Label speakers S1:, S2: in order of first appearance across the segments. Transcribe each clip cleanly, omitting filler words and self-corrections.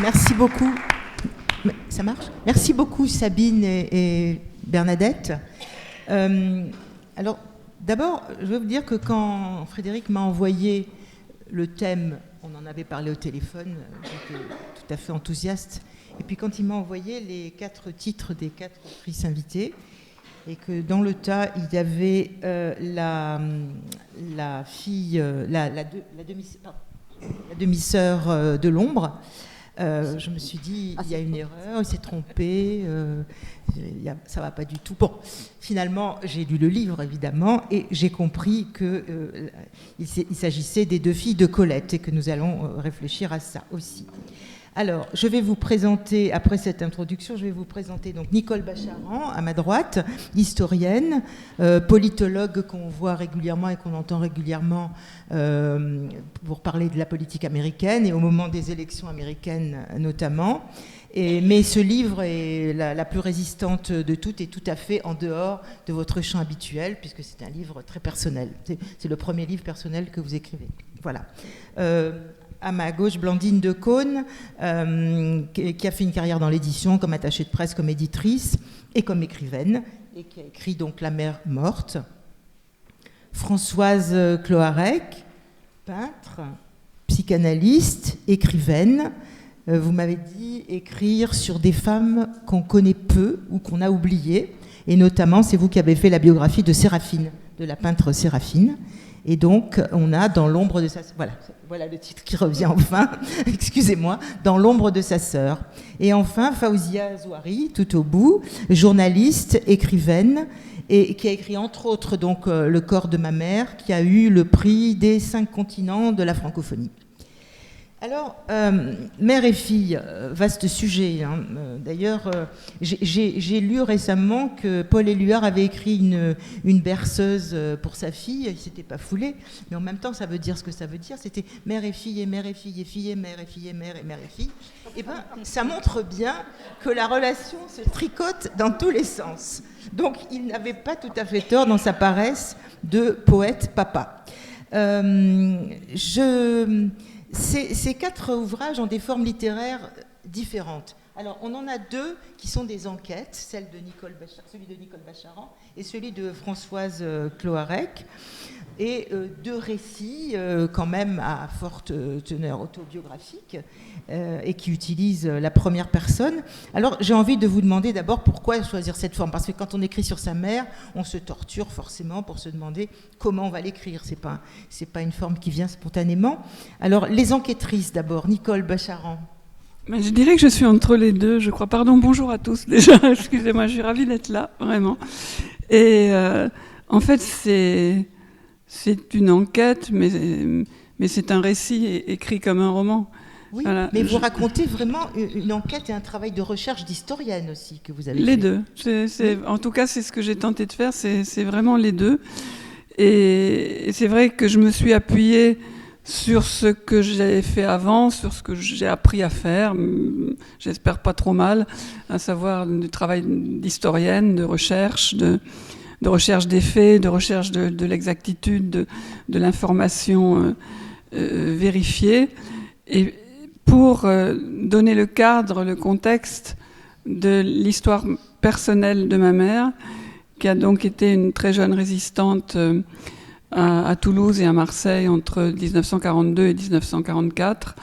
S1: Merci beaucoup. Ça marche ? Merci beaucoup Sabine et Bernadette. Alors, d'abord, je veux vous dire que quand Frédéric m'a envoyé le thème, on en avait parlé au téléphone, j'étais tout à fait enthousiaste. Et puis quand il m'a envoyé les 4 titres des 4 autrices invitées, et que dans le tas, il y avait la demi-sœur de l'ombre, je me suis dit, il y a une erreur, il s'est trompé, ça va pas du tout. Bon, finalement, j'ai lu le livre, évidemment, et j'ai compris qu'il s'agissait des 2 filles de Colette, et que nous allons réfléchir à ça aussi. Alors, je vais vous présenter, après cette introduction, je vais vous présenter donc Nicole Bacharan, à ma droite, historienne, politologue qu'on voit régulièrement et qu'on entend régulièrement pour parler de la politique américaine et au moment des élections américaines notamment. Mais ce livre est la plus résistante de toutes et tout à fait en dehors de votre champ habituel, puisque c'est un livre très personnel. C'est le premier livre personnel que vous écrivez. Voilà. À ma gauche, Blandine Decaune, qui a fait une carrière dans l'édition, comme attachée de presse, comme éditrice et comme écrivaine, et qui a écrit donc La mère morte. Françoise Cloarec, peintre, psychanalyste, écrivaine. Vous m'avez dit écrire sur des femmes qu'on connaît peu ou qu'on a oubliées, et notamment, c'est vous qui avez fait la biographie de Séraphine, de la peintre Séraphine. Et donc, on a Dans l'ombre de sa sœur. Voilà le titre qui revient enfin, excusez-moi, Dans l'ombre de sa sœur. Et enfin, Faouzia Zouari, tout au bout, journaliste, écrivaine, et qui a écrit entre autres donc, Le corps de ma mère, qui a eu le prix des 5 continents de la francophonie. Alors, mère et fille, vaste sujet. Hein. D'ailleurs, j'ai lu récemment que Paul Éluard avait écrit une berceuse pour sa fille. Il ne s'était pas foulé, mais en même temps, ça veut dire ce que ça veut dire. C'était mère et fille, et mère et fille, et fille, et mère et fille, et mère et fille. Et bien, ça montre bien que la relation se tricote dans tous les sens. Donc, il n'avait pas tout à fait tort dans sa paresse de poète papa. Ces 4 ouvrages ont des formes littéraires différentes. Alors, on en a 2 qui sont des enquêtes, celui de Nicole Bacharan et celui de Françoise Cloarec, et 2 récits quand même à forte teneur autobiographique et qui utilisent la première personne. Alors, j'ai envie de vous demander d'abord pourquoi choisir cette forme, parce que quand on écrit sur sa mère, on se torture forcément pour se demander comment on va l'écrire. C'est pas une forme qui vient spontanément. Alors, les enquêtrices d'abord, Nicole Bacharan.
S2: Mais je dirais que je suis entre les 2, je crois. Pardon, bonjour à tous déjà, excusez-moi, je suis ravie d'être là, vraiment. Et en fait, c'est une enquête, mais c'est un récit écrit comme un roman.
S1: Oui, voilà. Mais vous racontez vraiment une enquête et un travail de recherche d'historienne aussi que vous avez fait.
S2: Les 2. Oui. En tout cas, c'est ce que j'ai tenté de faire, c'est vraiment les 2. Et c'est vrai que je me suis appuyée sur ce que j'avais fait avant, sur ce que j'ai appris à faire, j'espère pas trop mal, à savoir du travail d'historienne, de recherche des faits, de recherche de l'exactitude, de l'information vérifiée, et pour donner le cadre, le contexte de l'histoire personnelle de ma mère, qui a donc été une très jeune résistante à Toulouse et à Marseille entre 1942 et 1944.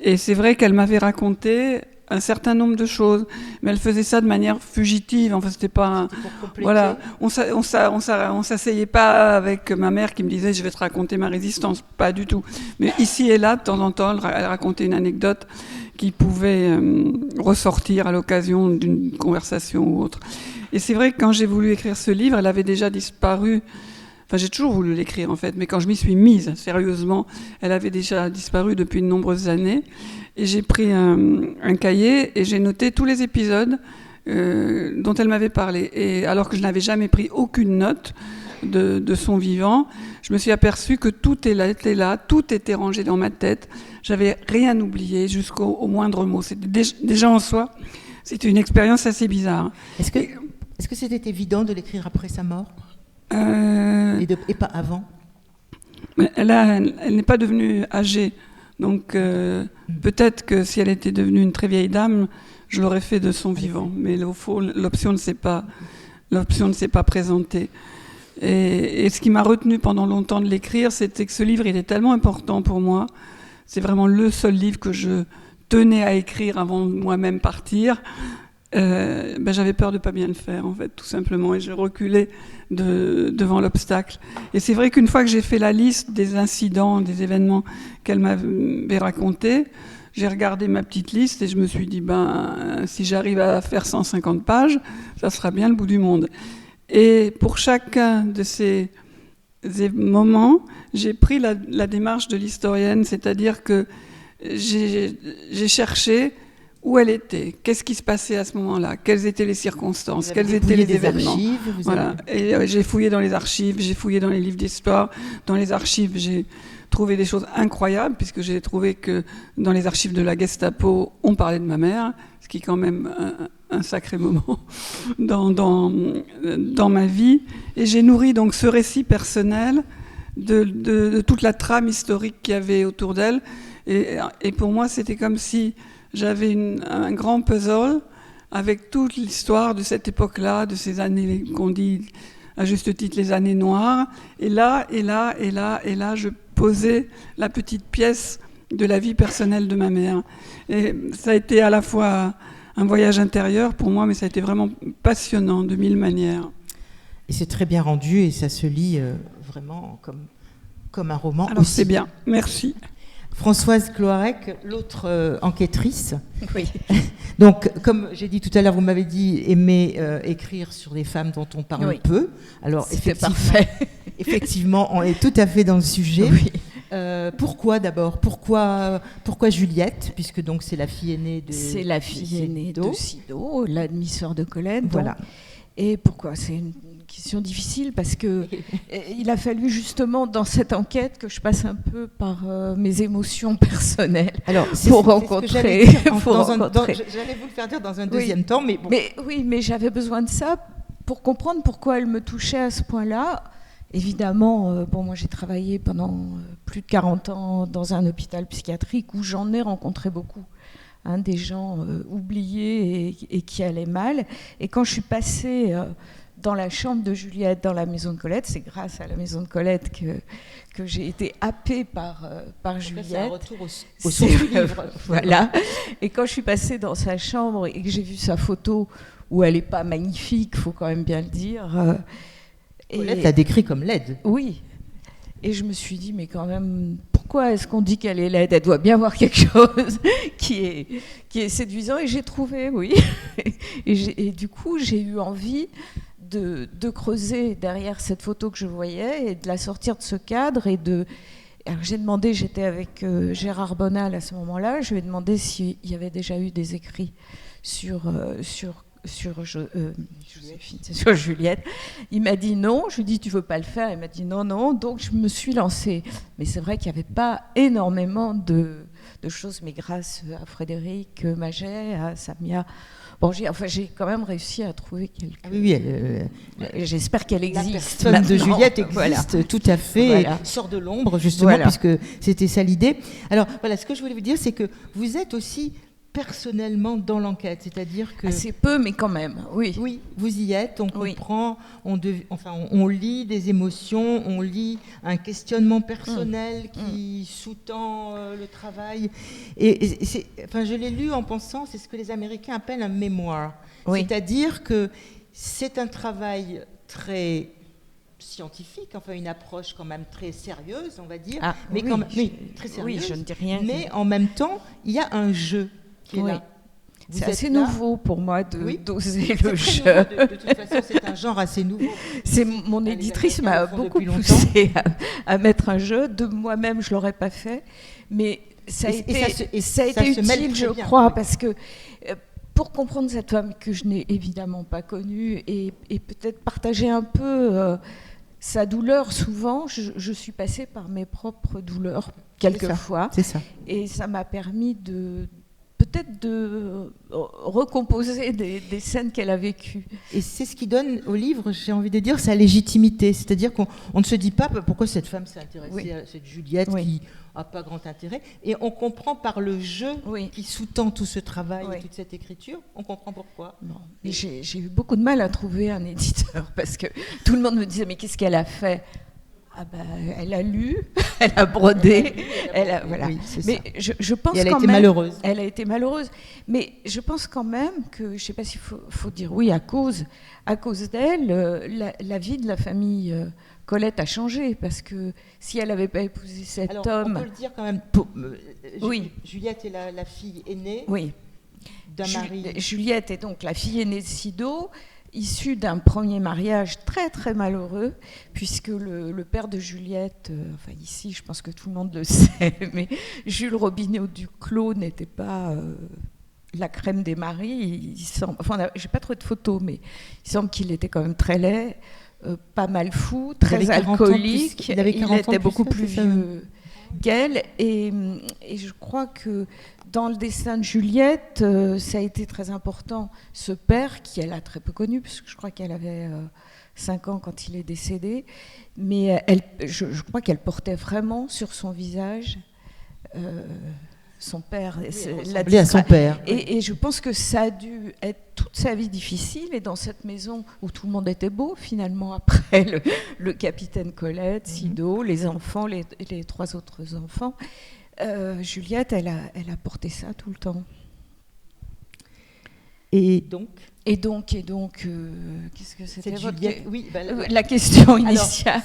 S2: Et c'est vrai qu'elle m'avait raconté un certain nombre de choses, mais elle faisait ça de manière fugitive. Enfin, c'était pas voilà, on s'asseyait pas avec ma mère qui me disait je vais te raconter ma résistance, pas du tout. Mais ici et là, de temps en temps, elle racontait une anecdote qui pouvait ressortir à l'occasion d'une conversation ou autre. Et c'est vrai que quand j'ai voulu écrire ce livre, elle avait déjà disparu. Enfin, j'ai toujours voulu l'écrire, en fait, mais quand je m'y suis mise, sérieusement, elle avait déjà disparu depuis de nombreuses années. Et j'ai pris un cahier et j'ai noté tous les épisodes dont elle m'avait parlé. Et alors que je n'avais jamais pris aucune note de son vivant, je me suis aperçue que tout était là, tout était rangé dans ma tête. J'avais rien oublié jusqu'au moindre mot. C'était déjà en soi, c'était une expérience assez bizarre.
S1: Est-ce que c'était évident de l'écrire après sa mort ? Et pas avant.
S2: Elle n'est pas devenue âgée Donc peut-être que si elle était devenue une très vieille dame, je l'aurais fait de son vivant. Mais au fond, l'option ne s'est pas présentée. Et ce qui m'a retenu pendant longtemps de l'écrire, c'était que ce livre, il est tellement important pour moi. C'est vraiment le seul livre que je tenais à écrire avant de moi-même partir. J'avais peur de ne pas bien le faire, en fait, tout simplement. Et je reculais devant l'obstacle. Et c'est vrai qu'une fois que j'ai fait la liste des incidents, des événements qu'elle m'avait racontés, j'ai regardé ma petite liste et je me suis dit, si j'arrive à faire 150 pages, ça sera bien le bout du monde. Et pour chacun de ces moments, j'ai pris la démarche de l'historienne, c'est-à-dire que j'ai cherché où elle était, qu'est-ce qui se passait à ce moment-là, quelles étaient les circonstances, quels étaient les événements. Voilà. Et j'ai fouillé dans les archives, j'ai fouillé dans les livres d'histoire, dans les archives, j'ai trouvé des choses incroyables, puisque j'ai trouvé que dans les archives de la Gestapo, on parlait de ma mère, ce qui est quand même un sacré moment dans ma vie. Et j'ai nourri donc ce récit personnel de toute la trame historique qu'il y avait autour d'elle. Et pour moi, c'était comme si j'avais un grand puzzle avec toute l'histoire de cette époque-là, de ces années qu'on dit à juste titre les années noires. Et là, je posais la petite pièce de la vie personnelle de ma mère. Et ça a été à la fois un voyage intérieur pour moi, mais ça a été vraiment passionnant de mille manières.
S1: Et c'est très bien rendu et ça se lit vraiment comme un roman.
S2: Alors
S1: aussi.
S2: C'est bien, merci.
S1: Françoise Cloarec, l'autre enquêtrice.
S3: Oui.
S1: Donc, comme j'ai dit tout à l'heure, vous m'avez dit aimer écrire sur les femmes dont on parle peu. Alors, effectivement, on est tout à fait dans le sujet.
S3: Oui.
S1: Pourquoi d'abord ? Pourquoi Juliette ? Puisque donc c'est la fille aînée de.
S3: C'est la fille aînée de Sido, la demi-sœur de Colette.
S1: Voilà.
S3: Donc. Et pourquoi ? C'est une question difficile parce que il a fallu justement dans cette enquête que je passe un peu par mes émotions personnelles.
S1: Alors,
S3: pour rencontrer.
S1: J'allais vous le faire dire dans un deuxième temps, mais bon.
S3: Mais j'avais besoin de ça pour comprendre pourquoi elle me touchait à ce point-là. Évidemment, moi j'ai travaillé pendant plus de 40 ans dans un hôpital psychiatrique où j'en ai rencontré beaucoup. Des gens oubliés et qui allaient mal. Et quand je suis passée dans la chambre de Juliette, dans la maison de Colette, c'est grâce à la maison de Colette que j'ai été happée par Juliette.
S1: C'est un retour au source du livre.
S3: Voilà. Et quand je suis passée dans sa chambre et que j'ai vu sa photo, où elle n'est pas magnifique, il faut quand même bien le dire.
S1: Colette l'a décrit comme laide.
S3: Oui. Et je me suis dit, mais quand même, pourquoi est-ce qu'on dit qu'elle est laide ? Elle doit bien avoir quelque chose qui est séduisant. Et j'ai trouvé, oui. Et du coup, j'ai eu envie de creuser derrière cette photo que je voyais et de la sortir de ce cadre. Alors j'ai demandé, j'étais avec Gérard Bonal à ce moment-là, je lui ai demandé s'il y avait déjà eu des écrits sur Juliette. Il m'a dit non. Je lui ai dit tu veux pas le faire ? Il m'a dit non. Donc je me suis lancée. Mais c'est vrai qu'il n'y avait pas énormément de choses, mais grâce à Frédéric Maget, à Samia. Bon, j'ai quand même réussi à trouver quelque.
S1: Ah oui,
S3: j'espère qu'elle existe.
S1: La personne de Juliette existe,
S3: voilà.
S1: Tout à fait. Voilà. Sort de l'ombre justement, voilà. Puisque c'était ça l'idée. Alors voilà, ce que je voulais vous dire, c'est que vous êtes aussi personnellement dans l'enquête, c'est-à-dire que...
S3: Assez peu, mais quand même, oui.
S1: Oui, vous y êtes, on comprend, on lit des émotions, on lit un questionnement personnel qui sous-tend le travail. Et je l'ai lu en pensant, c'est ce que les Américains appellent un mémoire. Oui. C'est-à-dire que c'est un travail très scientifique, une approche quand même très sérieuse, on va dire.
S3: Ah,
S1: mais
S3: oui,
S1: quand même, très sérieuse.
S3: Oui, je ne dis rien.
S1: Mais en même temps, il y a un jeu.
S3: Oui. C'est assez nouveau pour moi d'oser le jeu.
S1: De toute façon, c'est un genre assez nouveau.
S3: Mon éditrice m'a beaucoup poussé à mettre un jeu. De moi-même, je ne l'aurais pas fait. Mais ça a été utile, je crois, parce que pour comprendre cette femme que je n'ai évidemment pas connue et peut-être partager un peu sa douleur, souvent, je suis passée par mes propres douleurs, quelquefois.
S1: C'est ça.
S3: Et ça m'a permis peut-être de recomposer des scènes qu'elle a vécues.
S1: Et c'est ce qui donne au livre, j'ai envie de dire, sa légitimité. C'est-à-dire qu'on ne se dit pas pourquoi cette femme s'est intéressée à cette Juliette qui n'a pas grand intérêt. Et on comprend par le jeu qui sous-tend tout ce travail et toute cette écriture, on comprend pourquoi.
S3: Bon. Et j'ai eu beaucoup de mal à trouver un éditeur parce que tout le monde me disait mais qu'est-ce qu'elle a fait ? Ah ben, elle a lu, elle a brodé, voilà. Oui, mais je pense
S1: et elle a
S3: quand
S1: été
S3: même,
S1: malheureuse.
S3: Elle a été malheureuse. Mais je pense quand même que, je ne sais pas s'il faut dire oui à cause d'elle, la vie de la famille Colette a changé parce que si elle n'avait pas épousé cet homme,
S1: on peut le dire quand même. Juliette est la fille aînée.
S3: Oui.
S1: D'un mari.
S3: Juliette est donc la fille aînée de Sido, issue d'un premier mariage très très malheureux, puisque le père de Juliette, enfin ici je pense que tout le monde le sait, mais Jules Robineau du Clos n'était pas la crème des maris. J'ai pas trouvé de photos, mais il semble qu'il était quand même très laid, pas mal fou, très alcoolique.
S1: Il
S3: était beaucoup plus vieux qu'elle, et je crois que dans le destin de Juliette, ça a été très important, ce père, qui elle a très peu connu, parce que je crois qu'elle avait 5 ans quand il est décédé, mais je crois qu'elle portait vraiment sur son visage son père.
S1: À son père.
S3: Et je pense que ça a dû être toute sa vie difficile, et dans cette maison où tout le monde était beau, finalement, après le capitaine Colette, Sido, les enfants, les 3 autres enfants, Juliette, elle a porté ça tout le temps.
S1: Et donc,
S3: qu'est-ce que c'était
S1: la
S3: question initiale.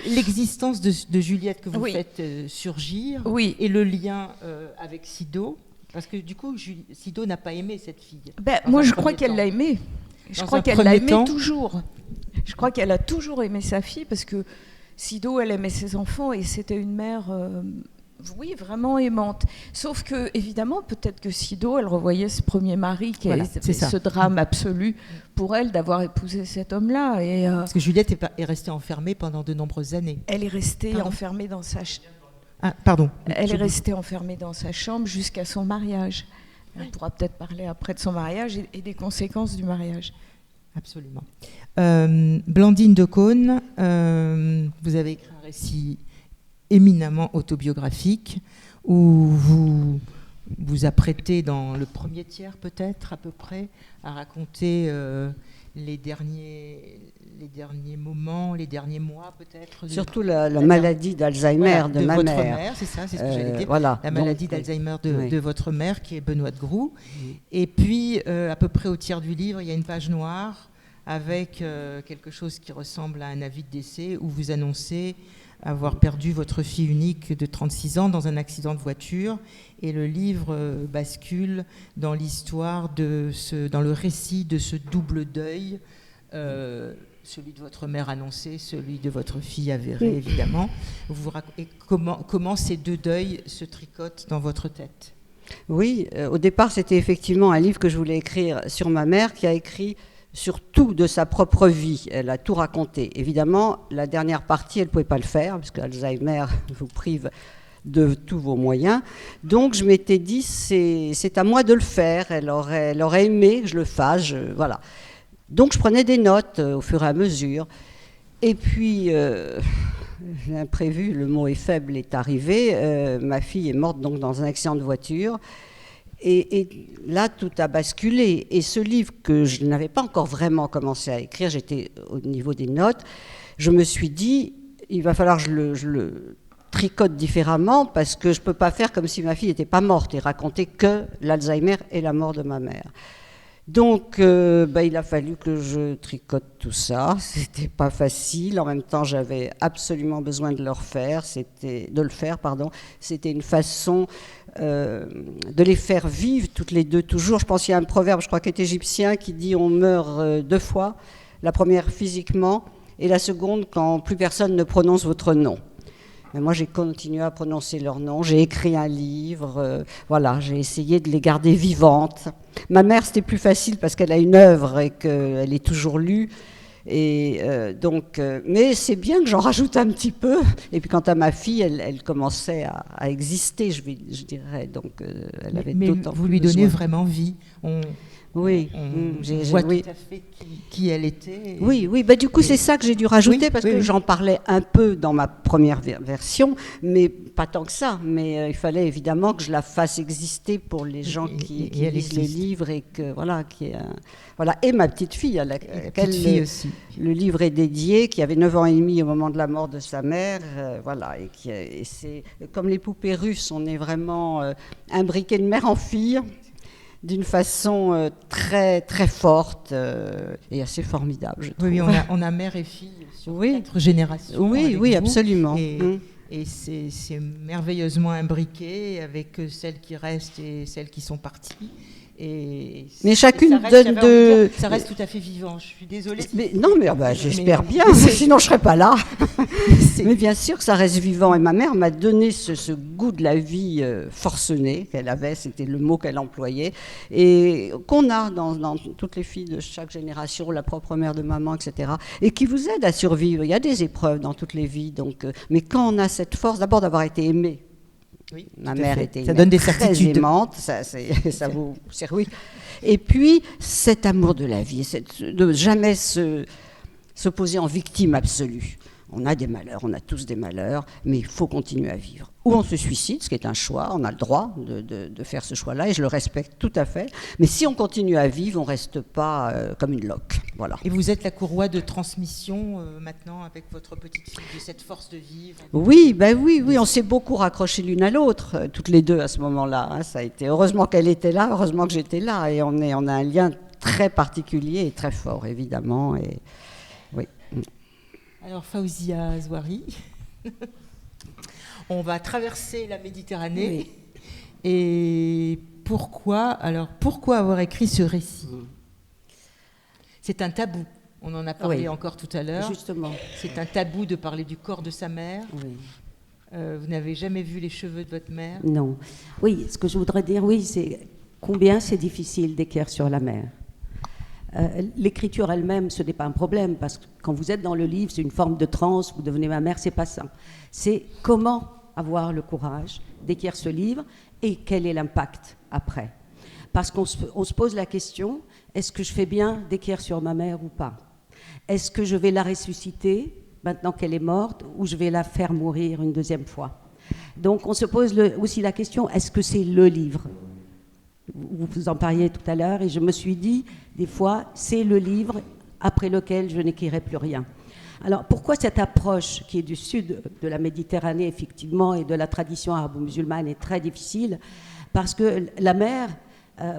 S1: L'existence de Juliette que vous faites surgir, et le lien avec Sido, parce que du coup, Sido n'a pas aimé cette fille.
S3: Moi, je crois qu'elle l'a aimée. Je crois qu'elle l'a aimée toujours. Je crois qu'elle a toujours aimé sa fille, parce que Sido, elle aimait ses enfants, et c'était une mère... oui, vraiment aimante. Sauf que, évidemment, peut-être que Sido, elle revoyait ce premier mari qui a ce drame absolu pour elle d'avoir épousé cet homme-là.
S1: Parce que Juliette est restée enfermée pendant de nombreuses années.
S3: Elle est restée enfermée dans sa
S1: Elle
S3: est restée enfermée dans sa chambre jusqu'à son mariage. On pourra peut-être parler après de son mariage et des conséquences du mariage.
S1: Absolument. Blandine de Caunes, vous avez écrit un récit éminemment autobiographique, où vous vous apprêtez dans le premier tiers peut-être à peu près à raconter les derniers moments, les derniers mois peut-être.
S4: Surtout la maladie d'Alzheimer de ma
S1: votre
S4: mère.
S1: mère, c'est ça, c'est ce que j'allais dire. La maladie d'Alzheimer de votre mère, qui est Benoît de Groux. Et puis, à peu près au tiers du livre, il y a une page noire avec quelque chose qui ressemble à un avis de décès, où vous annoncez avoir perdu votre fille unique de 36 ans dans un accident de voiture, et le livre bascule dans l'histoire dans le récit de ce double deuil, celui de votre mère annoncé, celui de votre fille avéré, évidemment. Et comment ces deux deuils se tricotent dans votre tête ?
S4: Oui, au départ, c'était effectivement un livre que je voulais écrire sur ma mère, qui a écrit sur tout de sa propre vie. Elle a tout raconté. Évidemment, la dernière partie, elle ne pouvait pas le faire, parce que Alzheimer vous prive de tous vos moyens. Donc, je m'étais dit, c'est à moi de le faire. Elle aurait aimé que je le fasse. Voilà. Donc, je prenais des notes au fur et à mesure. Et puis, l'imprévu, le mot est faible, est arrivé. Ma fille est morte donc dans un accident de voiture. Et là, tout a basculé. Et ce livre que je n'avais pas encore vraiment commencé à écrire, j'étais au niveau des notes, je me suis dit, il va falloir que je le tricote différemment, parce que je ne peux pas faire comme si ma fille n'était pas morte et raconter que l'Alzheimer et la mort de ma mère. Donc, il a fallu que je tricote tout ça. C'était pas facile. En même temps, j'avais absolument besoin de le faire. C'était une façon de les faire vivre toutes les deux toujours. Je pense qu'il y a un proverbe, je crois, qui est égyptien, qui dit on meurt 2 fois. La première physiquement, et la seconde quand plus personne ne prononce votre nom. Mais moi, j'ai continué à prononcer leur nom. J'ai écrit un livre. J'ai essayé de les garder vivantes. Ma mère, c'était plus facile parce qu'elle a une œuvre et qu'elle est toujours lue. Et mais c'est bien que j'en rajoute un petit peu. Et puis quant à ma fille, elle commençait à exister, je dirais. Donc elle avait d'autant
S1: vous lui
S4: plus
S1: donnez
S4: besoin.
S1: vraiment vie.
S4: Oui,
S1: On voit tout à fait qui elle était.
S4: Oui, bah, du coup, c'est ça que j'ai dû rajouter, parce que
S1: oui.
S4: j'en parlais un peu dans ma première version, mais pas tant que ça. Mais il fallait évidemment que je la fasse exister pour les gens qui lisent le livre, et que voilà, et ma petite fille à laquelle le livre est dédié, qui avait 9 ans et demi au moment de la mort de sa mère, et c'est comme les poupées russes, on est vraiment imbriqués de mère en fille, d'une façon très, très forte et assez formidable, je trouve.
S1: Oui, on a mère et fille sur 4 générations.
S4: Oui, absolument.
S1: Et c'est merveilleusement imbriqué avec celles qui restent et celles qui sont parties.
S4: Mais chacune
S1: ça reste tout à fait vivant. Je suis désolée.
S4: J'espère bien, sinon je ne serais pas là. Mais bien sûr, ça reste vivant. Et ma mère m'a donné ce goût de la vie forcenée qu'elle avait, c'était le mot qu'elle employait, et qu'on a dans toutes les filles de chaque génération, la propre mère de maman, etc., et qui vous aide à survivre. Il y a des épreuves dans toutes les vies. Mais quand on a cette force, d'abord d'avoir été aimé.
S1: Oui,
S4: ma mère était
S1: ça donne des
S4: très
S1: certitudes.
S4: aimante, ça vous servit. Et puis cet amour de la vie, de jamais se poser en victime absolue. On a des malheurs, on a tous des malheurs, mais il faut continuer à vivre. Ou on se suicide, ce qui est un choix, on a le droit de faire ce choix-là, et je le respecte tout à fait. Mais si on continue à vivre, on ne reste pas comme une loque. Voilà.
S1: Et vous êtes la courroie de transmission maintenant avec votre petite fille, de cette force de vivre.
S4: Oui, on s'est beaucoup raccrochés l'une à l'autre, toutes les deux à ce moment-là. Hein. Ça a été, heureusement qu'elle était là, heureusement que j'étais là, et on a un lien très particulier et très fort, évidemment. Et oui.
S1: Alors Fawzia Zouari, on va traverser la Méditerranée. Oui. Et pourquoi avoir écrit ce récit ? C'est un tabou. On en a parlé encore tout à l'heure.
S5: Justement.
S1: C'est un tabou de parler du corps de sa mère.
S5: Oui.
S1: Vous n'avez jamais vu les cheveux de votre mère ?
S5: Non. Oui, ce que je voudrais dire, c'est combien c'est difficile d'écrire sur la mère. L'écriture elle-même, ce n'est pas un problème, parce que quand vous êtes dans le livre, c'est une forme de transe, vous devenez ma mère, c'est pas ça. C'est comment avoir le courage d'écrire ce livre et quel est l'impact après. Parce qu'on se pose la question, est-ce que je fais bien d'écrire sur ma mère ou pas ? Est-ce que je vais la ressusciter maintenant qu'elle est morte, ou je vais la faire mourir une deuxième fois ? Donc on se pose aussi la question, est-ce que c'est le livre ? Vous en parliez tout à l'heure, et je me suis dit, des fois, c'est le livre après lequel je n'écrirai plus rien. Alors, pourquoi cette approche qui est du sud de la Méditerranée, effectivement, et de la tradition arabo-musulmane est très difficile ? Parce que la mère,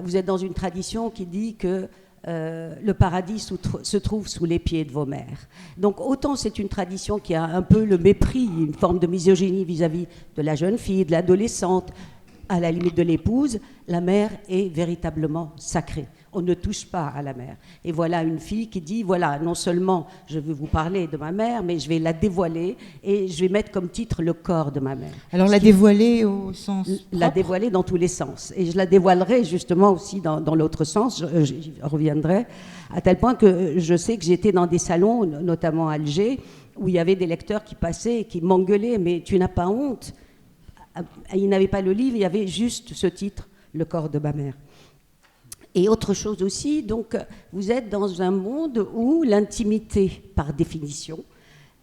S5: vous êtes dans une tradition qui dit que le paradis se trouve sous les pieds de vos mères. Donc, autant c'est une tradition qui a un peu le mépris, une forme de misogynie vis-à-vis de la jeune fille, de l'adolescente, à la limite de l'épouse, la mère est véritablement sacrée. On ne touche pas à la mère. Et voilà une fille qui dit, voilà, non seulement je veux vous parler de ma mère, mais je vais la dévoiler et je vais mettre comme titre le corps de ma mère.
S1: Alors la dévoiler au sens propre ?
S5: La dévoiler dans tous les sens. Et je la dévoilerai justement aussi dans l'autre sens, j'y reviendrai, à tel point que je sais que j'étais dans des salons, notamment à Alger, où il y avait des lecteurs qui passaient et qui m'engueulaient, mais tu n'as pas honte ? Il n'avait pas le livre, il y avait juste ce titre, Le corps de ma mère. Et autre chose aussi, donc vous êtes dans un monde où l'intimité, par définition,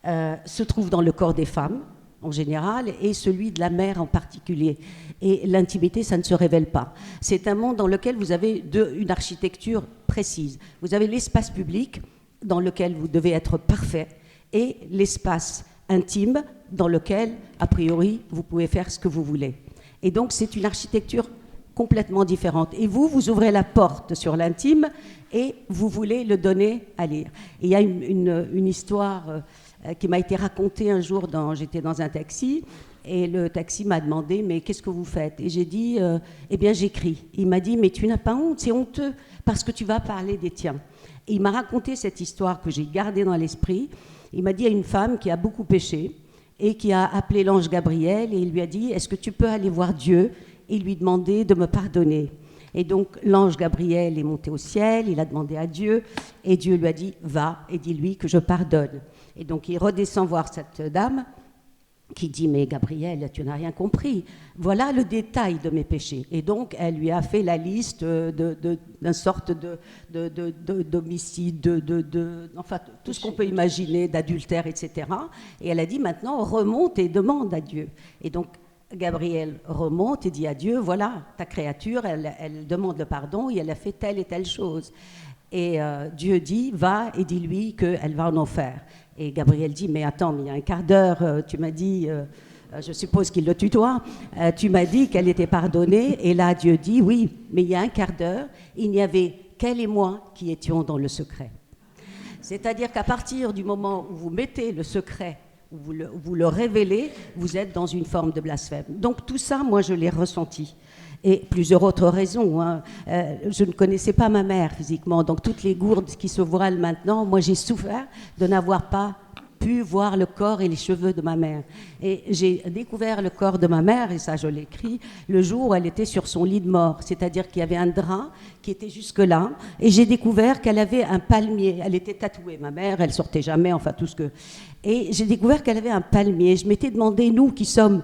S5: se trouve dans le corps des femmes, en général, et celui de la mère en particulier. Et l'intimité, ça ne se révèle pas. C'est un monde dans lequel vous avez une architecture précise. Vous avez l'espace public, dans lequel vous devez être parfait, et l'espace intime, dans lequel, a priori, vous pouvez faire ce que vous voulez. Et donc, c'est une architecture complètement différente. Et vous ouvrez la porte sur l'intime et vous voulez le donner à lire. Et il y a une histoire qui m'a été racontée un jour, j'étais dans un taxi, et le taxi m'a demandé « Mais qu'est-ce que vous faites ?» Et j'ai dit « Eh bien, j'écris. » Il m'a dit « Mais tu n'as pas honte, c'est honteux, parce que tu vas parler des tiens. » Et il m'a raconté cette histoire que j'ai gardée dans l'esprit. Il m'a dit « Il y a une femme qui a beaucoup péché, et qui a appelé l'ange Gabriel et il lui a dit « Est-ce que tu peux aller voir Dieu et lui demander de me pardonner ?» Et donc l'ange Gabriel est monté au ciel, il a demandé à Dieu, et Dieu lui a dit « Va et dis-lui que je pardonne ». Et donc il redescend voir cette dame qui dit « Mais Gabriel, tu n'as rien compris, voilà le détail de mes péchés ». Et donc elle lui a fait la liste d'une sorte d'homicide, enfin tout ce qu'on peut imaginer, d'adultère, etc. Et elle a dit « Maintenant remonte et demande à Dieu ». Et donc Gabriel remonte et dit à Dieu, voilà, ta créature, elle demande le pardon et elle a fait telle et telle chose. Et Dieu dit, va et dis-lui qu'elle va en enfer. Et Gabriel dit, mais attends, mais il y a un quart d'heure, tu m'as dit, je suppose qu'il le tutoie, tu m'as dit qu'elle était pardonnée. Et là, Dieu dit, oui, mais il y a un quart d'heure, il n'y avait qu'elle et moi qui étions dans le secret. C'est-à-dire qu'à partir du moment où vous mettez le secret, vous le révélez, vous êtes dans une forme de blasphème. Donc tout ça, moi, je l'ai ressenti. Et plusieurs autres raisons. Hein. Je ne connaissais pas ma mère physiquement, donc toutes les gourdes qui se voilent maintenant, moi, j'ai souffert de n'avoir pas pu voir le corps et les cheveux de ma mère. Et j'ai découvert le corps de ma mère, et ça je l'écris, le jour où elle était sur son lit de mort, c'est-à-dire qu'il y avait un drap qui était jusque-là, et j'ai découvert qu'elle avait un palmier, elle était tatouée, ma mère, elle sortait jamais, enfin tout ce que... Et j'ai découvert qu'elle avait un palmier. Je m'étais demandé, nous qui sommes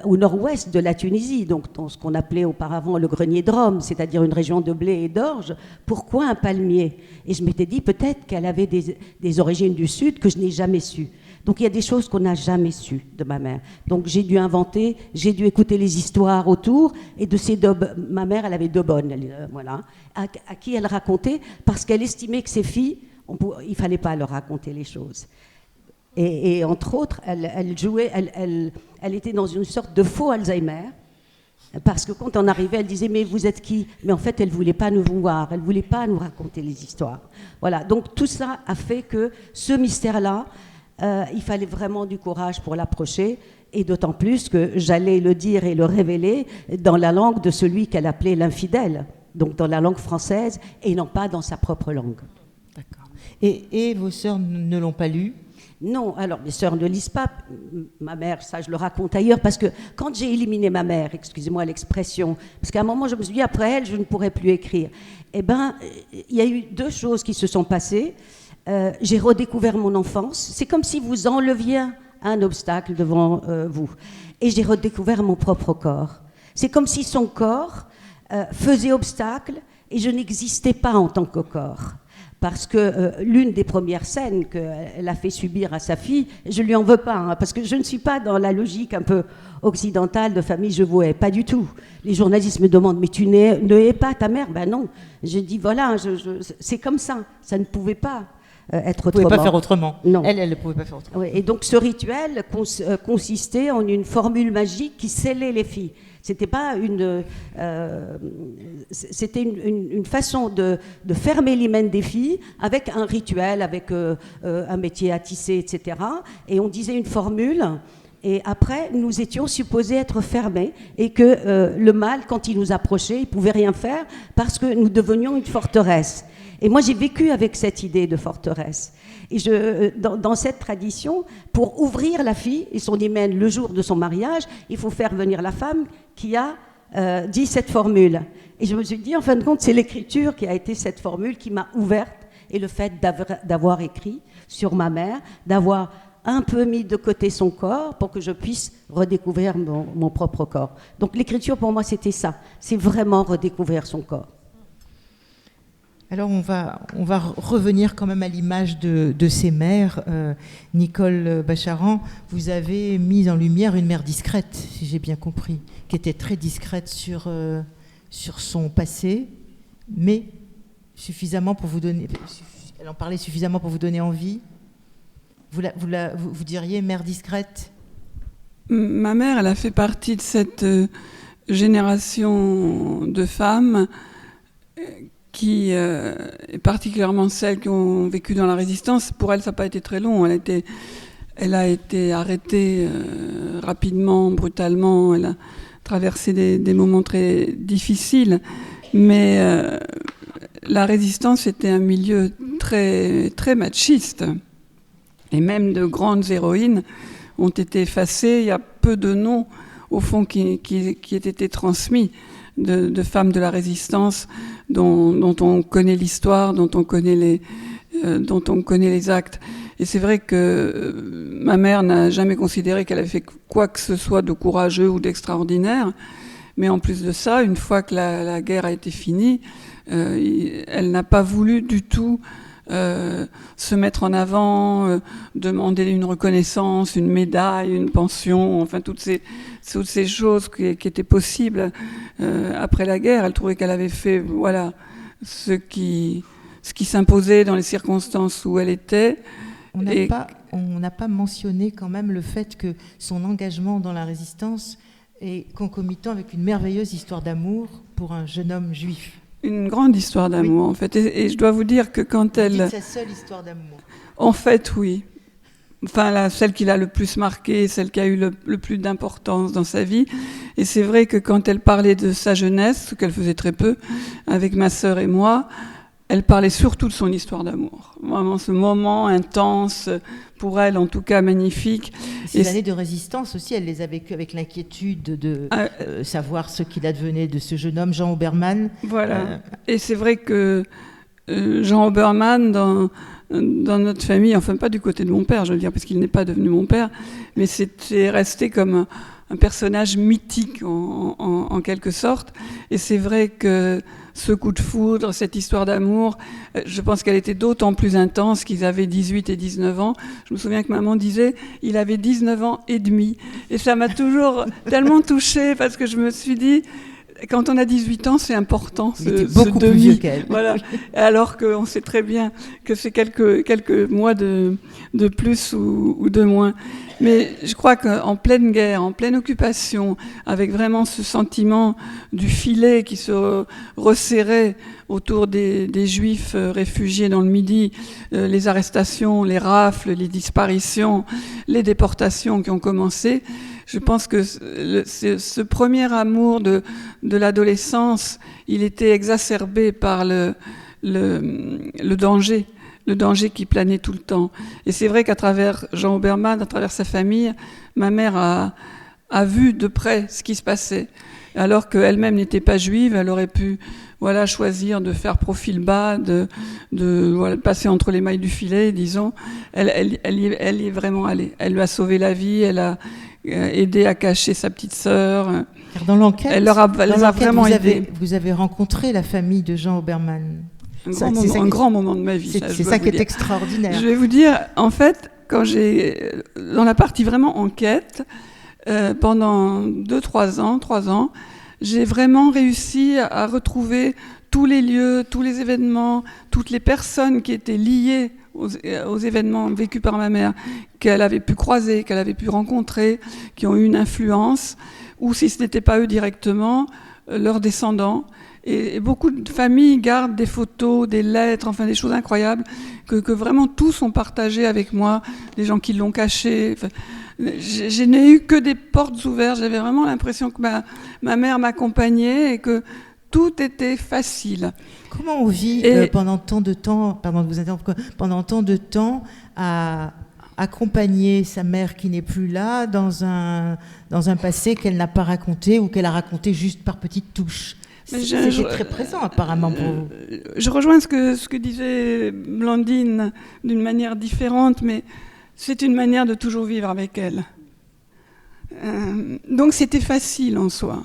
S5: au nord-ouest de la Tunisie, donc dans ce qu'on appelait auparavant le grenier de Rome, c'est-à-dire une région de blé et d'orge, pourquoi un palmier? Et je m'étais dit peut-être qu'elle avait des origines du sud que je n'ai jamais su. Donc il y a des choses qu'on n'a jamais su de ma mère. Donc j'ai dû inventer, j'ai dû écouter les histoires autour, et de ces deux, ma mère, elle avait deux bonnes, voilà, à qui elle racontait, parce qu'elle estimait que ses filles, il ne fallait pas leur raconter les choses. Et entre autres, elle jouait, elle était dans une sorte de faux Alzheimer, parce que quand on arrivait, elle disait « Mais vous êtes qui ?» Mais en fait, elle ne voulait pas nous voir, elle ne voulait pas nous raconter les histoires. Voilà, donc tout ça a fait que ce mystère-là, il fallait vraiment du courage pour l'approcher, et d'autant plus que j'allais le dire et le révéler dans la langue de celui qu'elle appelait l'infidèle, donc dans la langue française, et non pas dans sa propre langue.
S1: D'accord. Et vos sœurs ne l'ont pas lu ?
S5: Non, alors mes sœurs ne lisent pas. Ma mère, ça je le raconte ailleurs, parce que quand j'ai éliminé ma mère, excusez-moi l'expression, parce qu'à un moment je me suis dit après elle je ne pourrais plus écrire. Eh bien, il y a eu deux choses qui se sont passées. J'ai redécouvert mon enfance. C'est comme si vous enleviez un obstacle devant vous. Et j'ai redécouvert mon propre corps. C'est comme si son corps faisait obstacle et je n'existais pas en tant que corps. Parce que l'une des premières scènes qu'elle a fait subir à sa fille, je ne lui en veux pas, hein, parce que je ne suis pas dans la logique un peu occidentale de famille je vous hais, pas du tout. Les journalistes me demandent, mais tu ne hais pas ta mère? Ben non, je dis voilà, c'est comme ça ne pouvait pas être autrement.
S1: Vous ne pouvez pas faire autrement.
S5: Non.
S1: Elle ne pouvait pas faire autrement.
S5: Oui, et donc ce rituel consistait en une formule magique qui scellait les filles. C'était pas c'était une façon de fermer l'hymen des filles avec un rituel, avec un métier à tisser, etc. Et on disait une formule. Et après, nous étions supposés être fermés et que le mal, quand il nous approchait, il ne pouvait rien faire parce que nous devenions une forteresse. Et moi, j'ai vécu avec cette idée de forteresse. Et dans cette tradition, pour ouvrir la fille et son hymen le jour de son mariage, il faut faire venir la femme qui a dit cette formule. Et je me suis dit, en fin de compte, c'est l'écriture qui a été cette formule qui m'a ouverte. Et le fait d'avoir écrit sur ma mère, d'avoir un peu mis de côté son corps pour que je puisse redécouvrir mon propre corps. Donc l'écriture, pour moi, c'était ça. C'est vraiment redécouvrir son corps.
S1: Alors on va revenir quand même à l'image de ces mères. Nicole Bacharan, vous avez mis en lumière une mère discrète, si j'ai bien compris, qui était très discrète sur son passé, mais suffisamment pour vous donner... Elle en parlait suffisamment pour vous donner envie. Vous diriez mère discrète?
S2: Ma mère, elle a fait partie de cette génération de femmes qui est particulièrement celles qui ont vécu dans la résistance. Pour elle, ça n'a pas été très long. Elle a été arrêtée rapidement, brutalement. Elle a traversé des moments très difficiles. Mais la résistance était un milieu très, très machiste. Et même de grandes héroïnes ont été effacées. Il y a peu de noms, au fond, qui aient été transmis. de femmes de la résistance dont on connaît l'histoire, dont on connaît les actes. Et c'est vrai que ma mère n'a jamais considéré qu'elle avait fait quoi que ce soit de courageux ou d'extraordinaire. Mais en plus de ça, une fois que la guerre a été finie, elle n'a pas voulu du tout se mettre en avant, demander une reconnaissance, une médaille, une pension, enfin toutes ces choses qui étaient possibles après la guerre. Elle trouvait qu'elle avait fait ce qui s'imposait dans les circonstances où elle était.
S1: On n'a pas mentionné quand même le fait que son engagement dans la résistance est concomitant avec une merveilleuse histoire d'amour pour un jeune homme juif.
S2: Une grande histoire d'amour, en fait. Et je dois vous dire que quand elle...
S1: C'est sa seule histoire d'amour.
S2: En fait, oui. Enfin, celle qui l'a le plus marquée, celle qui a eu le plus d'importance dans sa vie. Et c'est vrai que quand elle parlait de sa jeunesse, ce qu'elle faisait très peu, avec ma sœur et moi, elle parlait surtout de son histoire d'amour. Vraiment, ce moment intense, pour elle en tout cas magnifique.
S1: Ces années de résistance aussi, elle les a vécues avec l'inquiétude de savoir ce qu'il advenait de ce jeune homme, Jean Obermann.
S2: Voilà. Et c'est vrai que Jean Obermann, dans notre famille, enfin pas du côté de mon père, je veux dire, parce qu'il n'est pas devenu mon père, mais c'était resté comme un personnage mythique en quelque sorte. Et c'est vrai que ce coup de foudre, cette histoire d'amour, je pense qu'elle était d'autant plus intense qu'ils avaient 18 et 19 ans. Je me souviens que maman disait « il avait 19 ans et demi ». Et ça m'a toujours tellement touchée parce que je me suis dit... Quand on a 18 ans, c'est important, ce
S1: beaucoup
S2: demi.
S1: Plus vieux qu'elle.
S2: Voilà. Alors qu'on sait très bien que c'est quelques mois de plus ou de moins. Mais je crois qu'en pleine guerre, en pleine occupation, avec vraiment ce sentiment du filet qui se resserrait autour des Juifs réfugiés dans le Midi, les arrestations, les rafles, les disparitions, les déportations qui ont commencé, je pense que ce premier amour de l'adolescence, il était exacerbé par le danger qui planait tout le temps. Et c'est vrai qu'à travers Jean Obermann, à travers sa famille, ma mère a vu de près ce qui se passait. Alors qu'elle-même n'était pas juive, elle aurait pu choisir de faire profil bas, de passer entre les mailles du filet, disons. Elle y est vraiment allée. Elle lui a sauvé la vie, elle a aidé à cacher sa petite sœur.
S1: Car dans l'enquête,
S2: elle a vraiment aidé.
S1: Vous avez rencontré la famille de Jean Obermann.
S2: Un grand moment de ma vie.
S1: C'est ça qui est extraordinaire.
S2: Je vais vous dire, en fait, dans la partie vraiment enquête, pendant 3 ans, j'ai vraiment réussi à retrouver tous les lieux, tous les événements, toutes les personnes qui étaient liées aux événements vécus par ma mère, qu'elle avait pu croiser, qu'elle avait pu rencontrer, qui ont eu une influence, ou si ce n'était pas eux directement, leurs descendants. Et beaucoup de familles gardent des photos, des lettres, enfin des choses incroyables que vraiment tous ont partagées avec moi, des gens qui l'ont caché. Enfin, je n'ai eu que des portes ouvertes. J'avais vraiment l'impression que ma mère m'accompagnait et que tout était facile.
S1: Comment on vit pendant tant de temps, pardon de vous interrompre, pendant tant de temps à accompagner sa mère qui n'est plus là dans un passé qu'elle n'a pas raconté ou qu'elle a raconté juste par petites touches? C'était très présent apparemment pour vous.
S2: Je rejoins ce que disait Blandine d'une manière différente, mais c'est une manière de toujours vivre avec elle. Donc c'était facile en soi.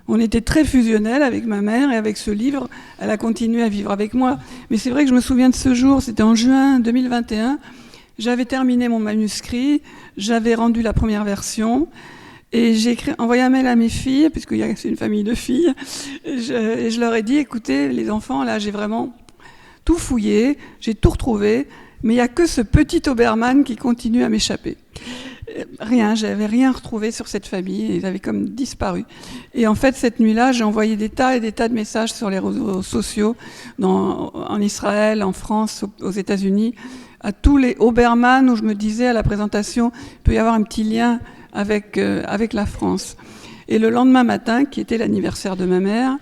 S2: On était très fusionnels avec ma mère et avec ce livre, elle a continué à vivre avec moi. Mais c'est vrai que je me souviens de ce jour, c'était en juin 2021, j'avais terminé mon manuscrit, j'avais rendu la première version, et j'ai envoyé un mail à mes filles, puisque c'est une famille de filles, et je leur ai dit, écoutez, les enfants, là, j'ai vraiment tout fouillé, j'ai tout retrouvé, mais il n'y a que ce petit Obermann qui continue à m'échapper. Rien, j'avais rien retrouvé sur cette famille, ils avaient comme disparu. Et en fait, cette nuit-là, j'ai envoyé des tas et des tas de messages sur les réseaux sociaux, en Israël, en France, aux États-Unis, à tous les Obermann, où je me disais à la présentation, il peut y avoir un petit lien avec la France. Et le lendemain matin, qui était l'anniversaire de ma mère,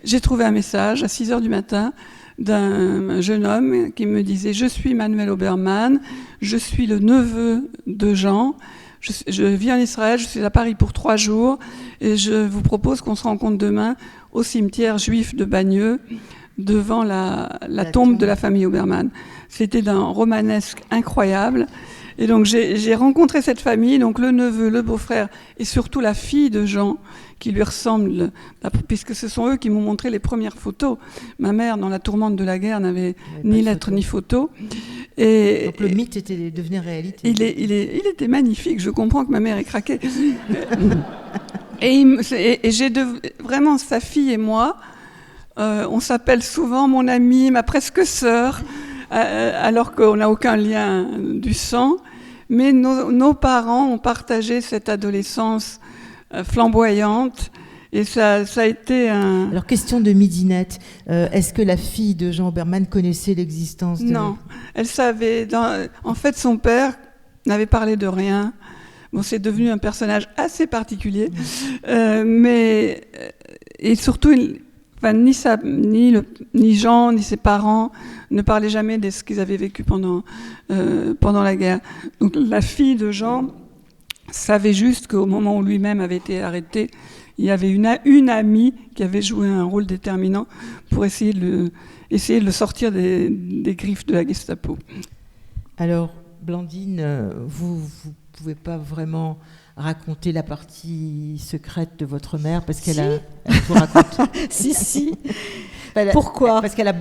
S2: j'ai trouvé un message à 6h du matin d'un jeune homme qui me disait « Je suis Manuel Obermann, je suis le neveu de Jean, je vis en Israël, je suis à Paris pour 3 jours, et je vous propose qu'on se rencontre demain au cimetière juif de Bagneux, devant la tombe de la famille Obermann. C'était d'un romanesque incroyable. Et donc j'ai rencontré cette famille, donc le neveu, le beau-frère et surtout la fille de Jean, qui lui ressemble, puisque ce sont eux qui m'ont montré les premières photos. Ma mère, dans la tourmente de la guerre, n'avait ni lettres ni photos. Et
S1: donc le mythe devenait réalité.
S2: Il était magnifique, je comprends que ma mère ait craqué. et vraiment, sa fille et moi, on s'appelle souvent mon amie, ma presque sœur, alors qu'on n'a aucun lien du sang. Mais nos parents ont partagé cette adolescence flamboyante. Et ça a été un...
S1: Alors, question de midinette. Est-ce que la fille de Jean Obermann connaissait l'existence de...
S2: Non, elle savait. En fait, son père n'avait parlé de rien. Bon, c'est devenu un personnage assez particulier. Et surtout... ni Jean, ni ses parents ne parlaient jamais de ce qu'ils avaient vécu pendant la guerre. Donc la fille de Jean savait juste qu'au moment où lui-même avait été arrêté, il y avait une amie qui avait joué un rôle déterminant pour essayer de le sortir des griffes de la Gestapo. Alors,
S1: Blandine, vous pouvez pas vraiment raconter la partie secrète de votre mère parce qu'elle vous raconte.
S4: Si.
S1: Pourquoi ? Parce qu'elle a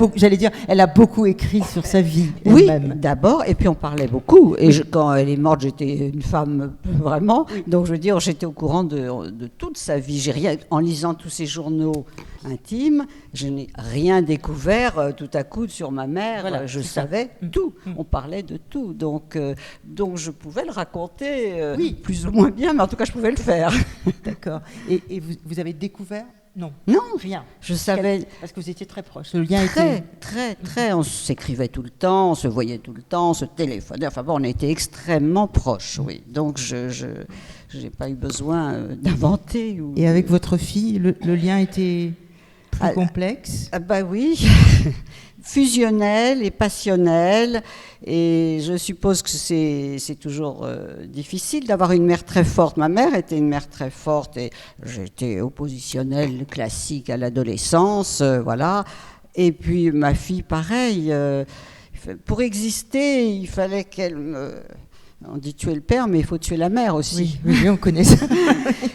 S1: elle a beaucoup écrit sur sa vie.
S4: Oui,
S1: elle-même.
S4: d'abord, et puis on parlait beaucoup. Et quand elle est morte, j'étais une femme vraiment. Donc je veux dire, j'étais au courant de toute sa vie. En lisant tous ses journaux intimes, je n'ai rien découvert tout à coup sur ma mère. Voilà, je savais tout. On parlait de tout. Donc je pouvais le raconter plus ou moins bien, mais en tout cas, je pouvais le faire.
S1: D'accord. Et vous avez découvert ? Non, rien.
S4: Je savais.
S1: Parce que vous étiez très proches. Le lien
S4: très. On s'écrivait tout le temps, on se voyait tout le temps, on se téléphonait. Enfin bon, on était extrêmement proches, oui. Donc je n'ai pas eu besoin d'inventer.
S1: Et avec votre fille, le lien était plus complexe ?
S4: Bah oui. Fusionnel et passionnel, et je suppose que c'est toujours difficile d'avoir une mère très forte. Ma mère était une mère très forte et j'étais oppositionnelle classique à l'adolescence, voilà. Et puis ma fille, pareil. Pour exister, il fallait qu'elle me... On dit tuer le père, mais il faut tuer la mère aussi.
S1: Oui, on connaît ça.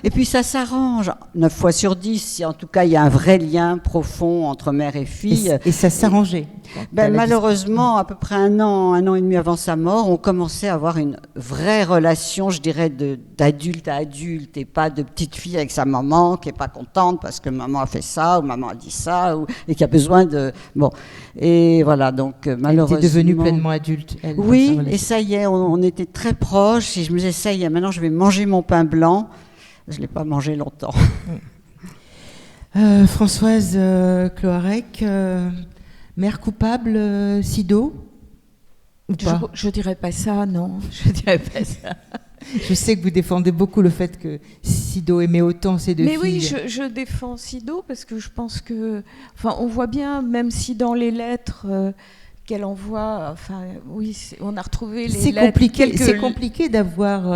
S4: Et puis ça s'arrange. 9 fois sur 10, si en tout cas il y a un vrai lien profond entre mère et fille.
S1: Et ça s'arrangeait.
S4: Malheureusement, à peu près un an et demi avant sa mort, on commençait à avoir une vraie relation, je dirais, d'adulte à adulte, et pas de petite fille avec sa maman qui n'est pas contente parce que maman a fait ça, ou maman a dit ça, et qui a besoin de... Bon, et voilà, donc malheureusement...
S1: Elle était devenue pleinement adulte.
S4: Oui, et ça y est, on était très proches, et je me disais, ça y est, maintenant je vais manger mon pain blanc. Je ne l'ai pas mangé longtemps.
S1: Françoise Cloarec, mère coupable, Sido ou pas ?
S3: Je dirais pas ça, non. Je dirais pas ça.
S1: Je sais que vous défendez beaucoup le fait que Sido aimait autant ses deux filles.
S3: Mais oui, je défends Sido parce que je pense que... Enfin, on voit bien, même si dans les lettres... qu'elle envoie, enfin oui, on a retrouvé les lettres.
S1: C'est compliqué d'avoir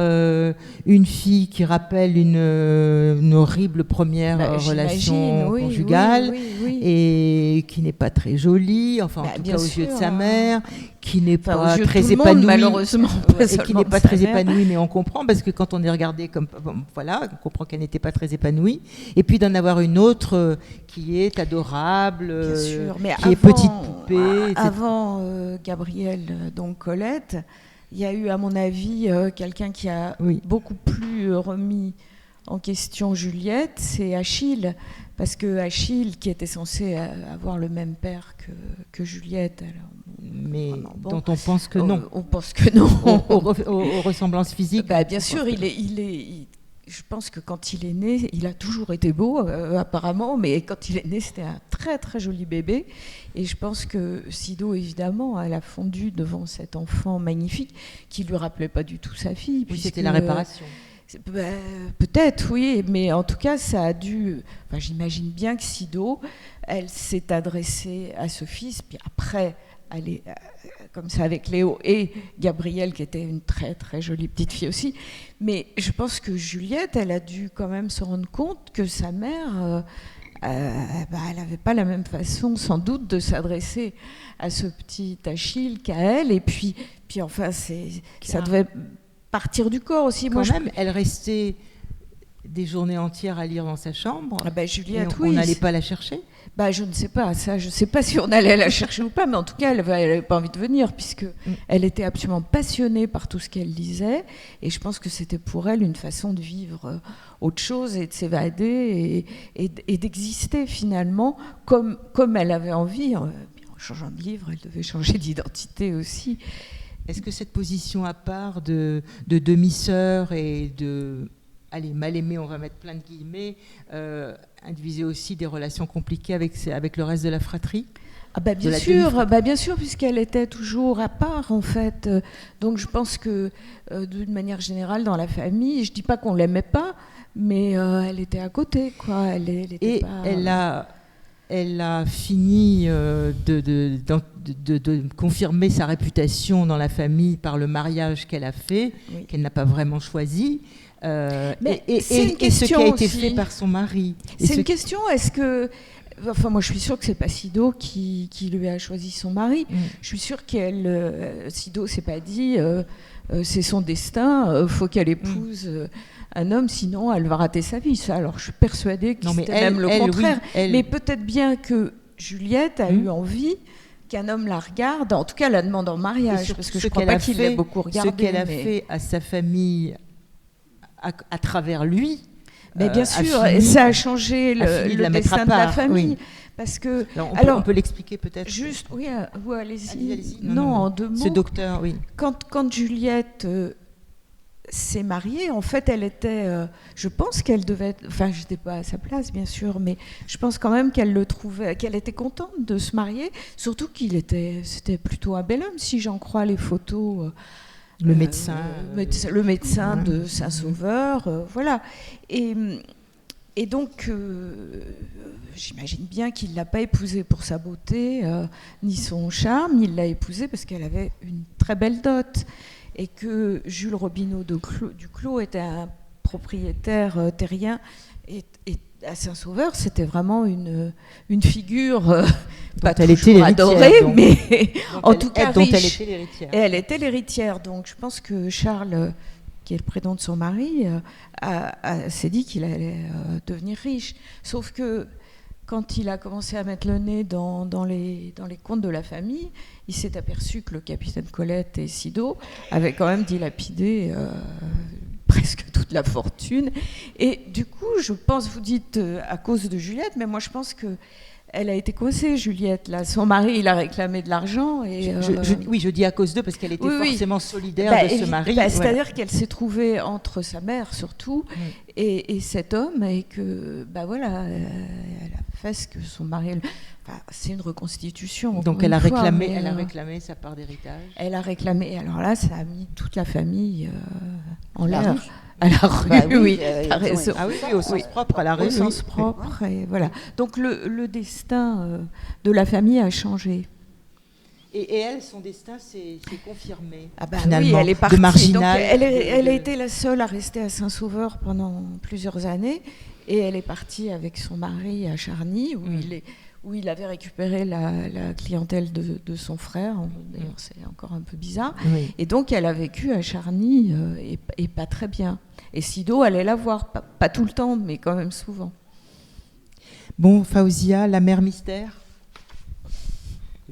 S1: une fille qui rappelle une horrible première relation conjugale et qui n'est pas très jolie, enfin en tout cas aux yeux de sa mère, qui n'est pas très épanouie,
S3: malheureusement,
S1: et qui n'est pas très épanouie, mais on comprend parce que quand on est regardé comme voilà, on comprend qu'elle n'était pas très épanouie. Et puis d'en avoir une autre qui est adorable, qui est petite poupée.
S3: Avant Gabrielle, donc Colette, il y a eu à mon avis quelqu'un qui a beaucoup plus remis en question Juliette, c'est Achille, parce que Achille, qui était censé avoir le même père que Juliette,
S1: mais dont on pense que non.
S3: On pense que non.
S1: Aux ressemblances physiques.
S3: Bien sûr, je pense que quand il est né, il a toujours été beau, apparemment, mais quand il est né, c'était un très très joli bébé. Et je pense que Sido, évidemment, elle a fondu devant cet enfant magnifique qui lui rappelait pas du tout sa fille.
S1: Oui, c'était la réparation.
S3: Peut-être, oui, mais en tout cas, ça a dû... Enfin, j'imagine bien que Sido, elle s'est adressée à ce fils, puis après aller comme ça avec Léo et Gabrielle, qui était une très très jolie petite fille aussi. Mais je pense que Juliette, elle a dû quand même se rendre compte que sa mère, elle n'avait pas la même façon sans doute de s'adresser à ce petit Achille qu'à elle. Et puis enfin, ça devait partir du corps aussi.
S1: Quand même, elle restait des journées entières à lire dans sa chambre.
S3: Juliette,
S1: on n'allait pas la chercher.
S3: Je ne sais pas, ça, je ne sais pas si on allait la chercher ou pas, mais en tout cas, elle n'avait pas envie de venir, puisque elle était absolument passionnée par tout ce qu'elle lisait, et je pense que c'était pour elle une façon de vivre autre chose, et de s'évader, et d'exister finalement, comme elle avait envie. En changeant de livre, elle devait changer d'identité aussi.
S1: Est-ce que cette position à part de demi-sœur et de... Allez, mal aimée, on va mettre plein de guillemets, induisait aussi des relations compliquées avec le reste de la fratrie?
S3: Bien sûr, puisqu'elle était toujours à part, en fait. Donc je pense que, d'une manière générale, dans la famille, je ne dis pas qu'on ne l'aimait pas, mais elle était à côté, quoi.
S1: Elle a fini de confirmer sa réputation dans la famille par le mariage qu'elle a fait, qu'elle n'a pas vraiment choisi. Et ce qui a été fait par son mari.
S3: C'est une question, est-ce que... Enfin, moi, je suis sûre que c'est pas Sido qui lui a choisi son mari. Je suis sûre Sido s'est pas dit c'est son destin, faut qu'elle épouse un homme, sinon elle va rater sa vie. Ça, alors, je suis persuadée que c'était même le contraire. Oui, mais peut-être bien que Juliette a eu envie qu'un homme la regarde, en tout cas la demande en mariage, parce que je ne crois pas qu'il l'ait beaucoup regardée.
S1: Ce qu'elle a fait à sa famille à travers lui.
S3: Mais bien sûr, et ça a changé le destin de la famille. Oui. Parce que,
S1: on peut l'expliquer peut-être.
S3: Juste, oui, allez-y.
S1: Allez-y.
S3: Non, en 2 mots.
S1: Ce docteur, oui.
S3: Quand Juliette s'est mariée, en fait, elle était... je pense qu'elle devait... Enfin, je n'étais pas à sa place, bien sûr, mais je pense quand même qu'elle était contente de se marier, surtout c'était plutôt un bel homme, si j'en crois les photos...
S1: Le médecin
S3: de Saint-Sauveur, voilà. Et donc, j'imagine bien qu'il ne l'a pas épousée pour sa beauté, ni son charme, il l'a épousée parce qu'elle avait une très belle dot. Et que Jules Robineau du Clos était un propriétaire terrien, et à Saint-Sauveur, c'était vraiment une figure pas toujours adorée, mais en tout cas riche.
S1: Elle était l'héritière.
S3: Et elle était l'héritière. Donc je pense que Charles, qui est le prénom de son mari, s'est dit qu'il allait devenir riche. Sauf que quand il a commencé à mettre le nez dans les comptes de la famille, il s'est aperçu que le capitaine Colette et Sido avaient quand même dilapidé presque toute la fortune. Et du coup, je pense, vous dites à cause de Juliette, mais moi je pense qu'elle a été causée, Juliette. Là. Son mari, il a réclamé de l'argent. Et,
S1: je dis à cause d'eux, parce qu'elle était forcément solidaire de ce mari.
S3: C'est-à-dire qu'elle s'est trouvée entre sa mère, surtout, et cet homme, et que, elle a fait ce que son mari... c'est une reconstitution.
S1: Donc elle a réclamé sa part d'héritage.
S3: Elle a réclamé. Alors là, ça a mis toute la famille en l'air. À la rue, oui.
S1: Au sens propre, à la rue.
S3: Au sens propre, et voilà. Donc le destin de la famille a changé.
S1: Et elle, son destin s'est confirmé.
S3: Finalement, oui, elle est partie.
S1: De marginal.
S3: Donc, elle a été la seule à rester à Saint-Sauveur pendant plusieurs années, et elle est partie avec son mari à Charny, où il avait récupéré la clientèle de son frère. D'ailleurs, c'est encore un peu bizarre. Oui. Et donc, elle a vécu à Charny et pas très bien. Et Sido allait la voir, pas tout le temps, mais quand même souvent.
S1: Bon, Fauzia, la mère mystère.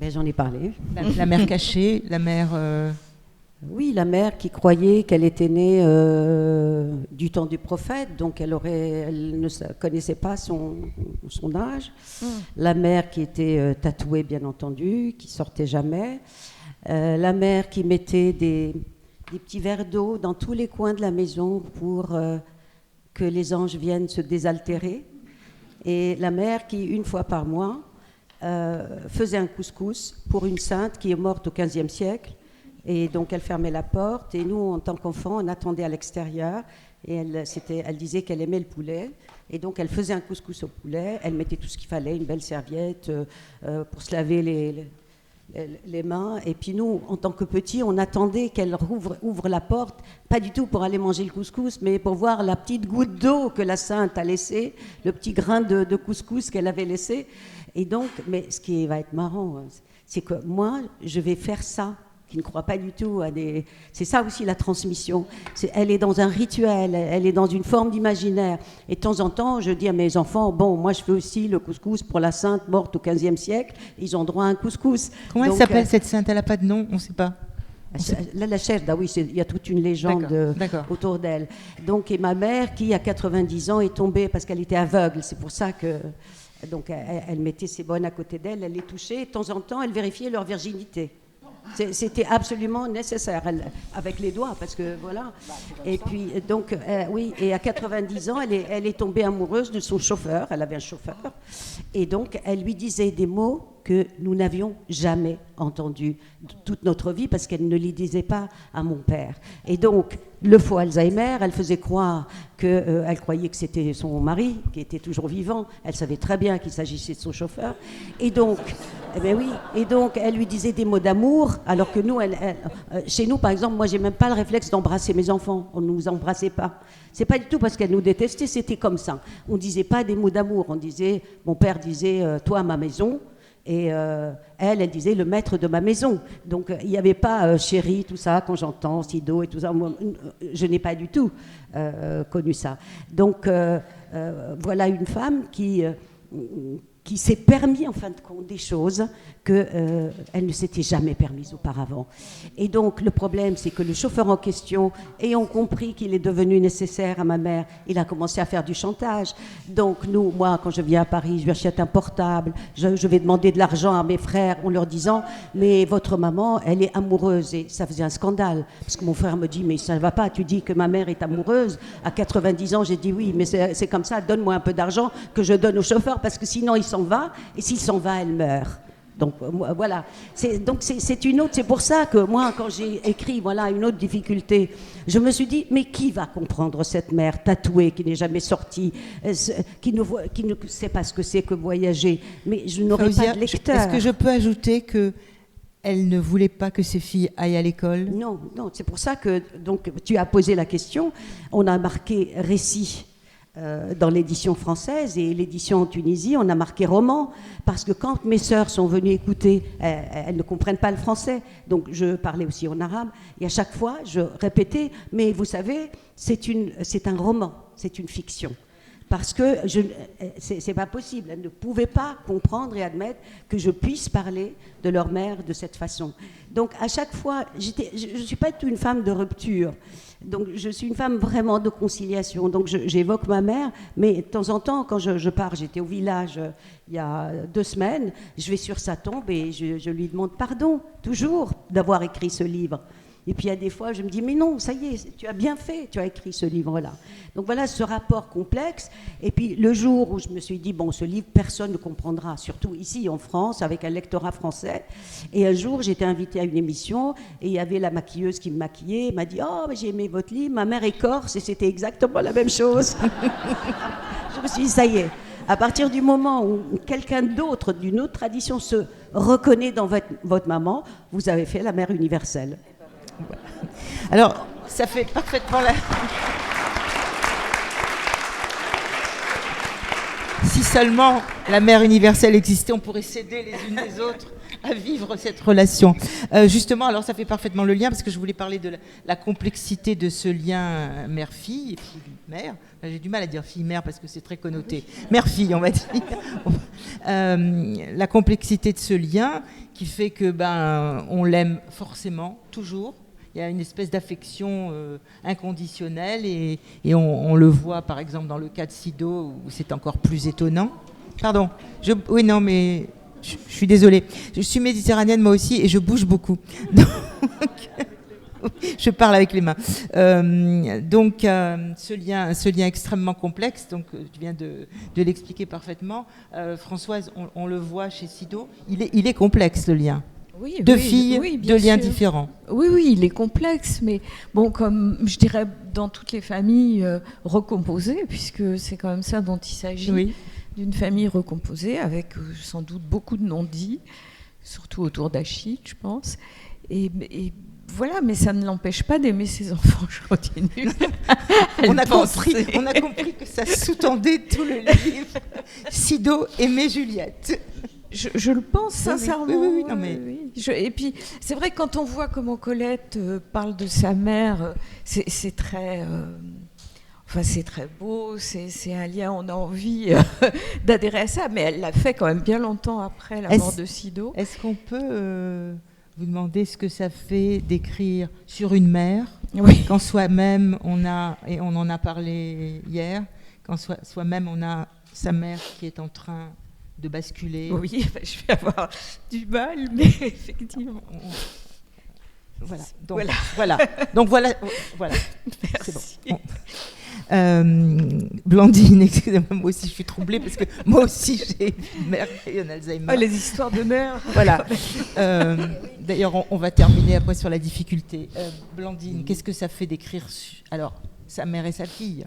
S5: J'en ai parlé.
S1: La mère cachée, la mère...
S5: Oui, la mère qui croyait qu'elle était née du temps du prophète, donc elle ne connaissait pas son âge. La mère qui était tatouée, bien entendu, qui sortait jamais. La mère qui mettait des petits verres d'eau dans tous les coins de la maison pour que les anges viennent se désaltérer. Et la mère qui, une fois par mois, faisait un couscous pour une sainte qui est morte au XVe siècle. Et donc, elle fermait la porte. Et nous, en tant qu'enfants, on attendait à l'extérieur. Et elle disait qu'elle aimait le poulet. Et donc, elle faisait un couscous au poulet. Elle mettait tout ce qu'il fallait, une belle serviette pour se laver les mains. Et puis nous, en tant que petits, on attendait qu'elle ouvre la porte, pas du tout pour aller manger le couscous, mais pour voir la petite goutte d'eau que la sainte a laissée, le petit grain de couscous qu'elle avait laissé. Et donc, mais ce qui va être marrant, c'est que moi, je vais faire ça, qui ne croit pas du tout à des... C'est ça aussi la transmission. Elle est dans un rituel, elle est dans une forme d'imaginaire. Et de temps en temps, je dis à mes enfants, bon, moi je fais aussi le couscous pour la sainte morte au XVe siècle, ils ont droit à un couscous.
S1: Comment elle s'appelle cette sainte? Elle n'a pas de nom, on ne sait pas.
S5: La Cherda, oui, il y a toute une légende autour d'elle. Donc, et ma mère, qui à 90 ans est tombée parce qu'elle était aveugle, c'est pour ça que... Donc, elle mettait ses bonnes à côté d'elle, elle les touchait, et de temps en temps, elle vérifiait leur virginité. C'était absolument nécessaire, avec les doigts, parce que voilà. Et puis, donc, oui, et à 90 ans, elle est tombée amoureuse de son chauffeur, elle avait un chauffeur, et donc, elle lui disait des mots que nous n'avions jamais entendus toute notre vie, parce qu'elle ne les disait pas à mon père. Et donc, le faux Alzheimer, elle faisait croire elle croyait que c'était son mari, qui était toujours vivant, elle savait très bien qu'il s'agissait de son chauffeur, et donc, elle lui disait des mots d'amour, alors que nous, chez nous, par exemple, moi, j'ai même pas le réflexe d'embrasser mes enfants, on ne nous embrassait pas. C'est pas du tout parce qu'elle nous détestait, c'était comme ça. On disait pas des mots d'amour, mon père disait, toi, ma maison, et elle disait le maître de ma maison. Donc il n'y avait pas chérie, tout ça, quand j'entends Sido et tout ça. Moi, je n'ai pas du tout connu ça. Donc voilà une femme qui s'est permis en fin de compte des choses qu'elle ne s'était jamais permises auparavant. Et donc le problème, c'est que le chauffeur en question, ayant compris qu'il est devenu nécessaire à ma mère, il a commencé à faire du chantage. Donc moi, quand je viens à Paris, je lui achète un portable, je vais demander de l'argent à mes frères en leur disant « mais votre maman, elle est amoureuse ». Et ça faisait un scandale, parce que mon frère me dit « mais ça ne va pas, tu dis que ma mère est amoureuse ». À 90 ans, j'ai dit « oui, mais c'est comme ça, donne-moi un peu d'argent que je donne au chauffeur, parce que sinon il s'en va, et s'il s'en va, elle meurt ». Donc voilà, c'est une autre. C'est pour ça que moi, quand j'ai écrit une autre difficulté, je me suis dit mais qui va comprendre cette mère tatouée qui n'est jamais sortie, qui ne sait pas ce que c'est que voyager. Mais je n'aurais pas de lecteur.
S1: Est-ce que je peux ajouter que elle ne voulait pas que ses filles aillent à l'école?
S5: Non, c'est pour ça que donc tu as posé la question. On a marqué récit. Dans l'édition française et l'édition en Tunisie, on a marqué roman, parce que quand mes sœurs sont venues écouter, elles ne comprennent pas le français, donc je parlais aussi en arabe, et à chaque fois je répétais, mais vous savez, c'est un roman, c'est une fiction. Parce que c'est pas possible, elles ne pouvaient pas comprendre et admettre que je puisse parler de leur mère de cette façon. Donc à chaque fois, je suis pas une femme de rupture. Donc je suis une femme vraiment de conciliation. Donc j'évoque ma mère, mais de temps en temps, quand je pars, j'étais au village il y a 2 semaines, je vais sur sa tombe et je lui demande pardon, toujours, d'avoir écrit ce livre. Et puis il y a des fois, je me dis, mais non, ça y est, tu as bien fait, tu as écrit ce livre-là. Donc voilà ce rapport complexe. Et puis le jour où je me suis dit, bon, ce livre, personne ne comprendra, surtout ici en France, avec un lectorat français. Et un jour, j'étais invitée à une émission, et il y avait la maquilleuse qui me maquillait, elle m'a dit, oh, j'ai aimé votre livre, ma mère est corse, et c'était exactement la même chose. Je me suis dit, ça y est. À partir du moment où quelqu'un d'autre, d'une autre tradition, se reconnaît dans votre maman, vous avez fait la mère universelle.
S1: Alors, ça fait parfaitement la... Si seulement la mère universelle existait, on pourrait s'aider les unes les autres à vivre cette relation. Justement, alors ça fait parfaitement le lien, parce que je voulais parler de la complexité de ce lien mère-fille et fille-mère. J'ai du mal à dire fille-mère parce que c'est très connoté. Mère-fille, on va dire. La complexité de ce lien qui fait que on l'aime forcément, toujours. Il y a une espèce d'affection inconditionnelle et on le voit par exemple dans le cas de Sido où c'est encore plus étonnant. Pardon, oui non mais je suis désolée. Je suis méditerranéenne moi aussi et je bouge beaucoup. Donc, je parle avec les mains. Donc ce lien extrêmement complexe, donc tu viens de l'expliquer parfaiement. Françoise, on le voit chez Sido, il est complexe le lien.
S3: Oui,
S1: Deux filles, deux liens différents.
S3: Oui, il est complexe, mais bon, comme je dirais dans toutes les familles recomposées, puisque c'est quand même ça dont il s'agit, d'une famille recomposée avec sans doute beaucoup de non-dits, surtout autour d'Achille, je pense. Et voilà, mais ça ne l'empêche pas d'aimer ses enfants, je continue.
S1: On a compris que ça sous-tendait tout le livre. Sido aimait Juliette.
S3: Je le pense sincèrement.
S1: Oui, non, mais...
S3: Et puis, c'est vrai que quand on voit comment Colette parle de sa mère, c'est très... c'est très beau, c'est un lien, on a envie d'adhérer à ça, mais elle l'a fait quand même bien longtemps après la mort de Sido.
S1: Est-ce qu'on peut vous demander ce que ça fait d'écrire sur une mère, quand soi-même on a, et on en a parlé hier, quand soi-même on a sa mère qui est en train de basculer?
S3: Oui, je vais avoir du mal, mais effectivement.
S1: Voilà. Donc voilà.
S3: Merci.
S1: C'est bon. Blandine, excusez-moi, moi aussi je suis troublée parce que moi aussi j'ai une mère qui a un Alzheimer.
S3: Les histoires de mère.
S1: Voilà. D'ailleurs, on va terminer après sur la difficulté. Blandine, qu'est-ce que ça fait d'écrire alors sa mère et sa fille?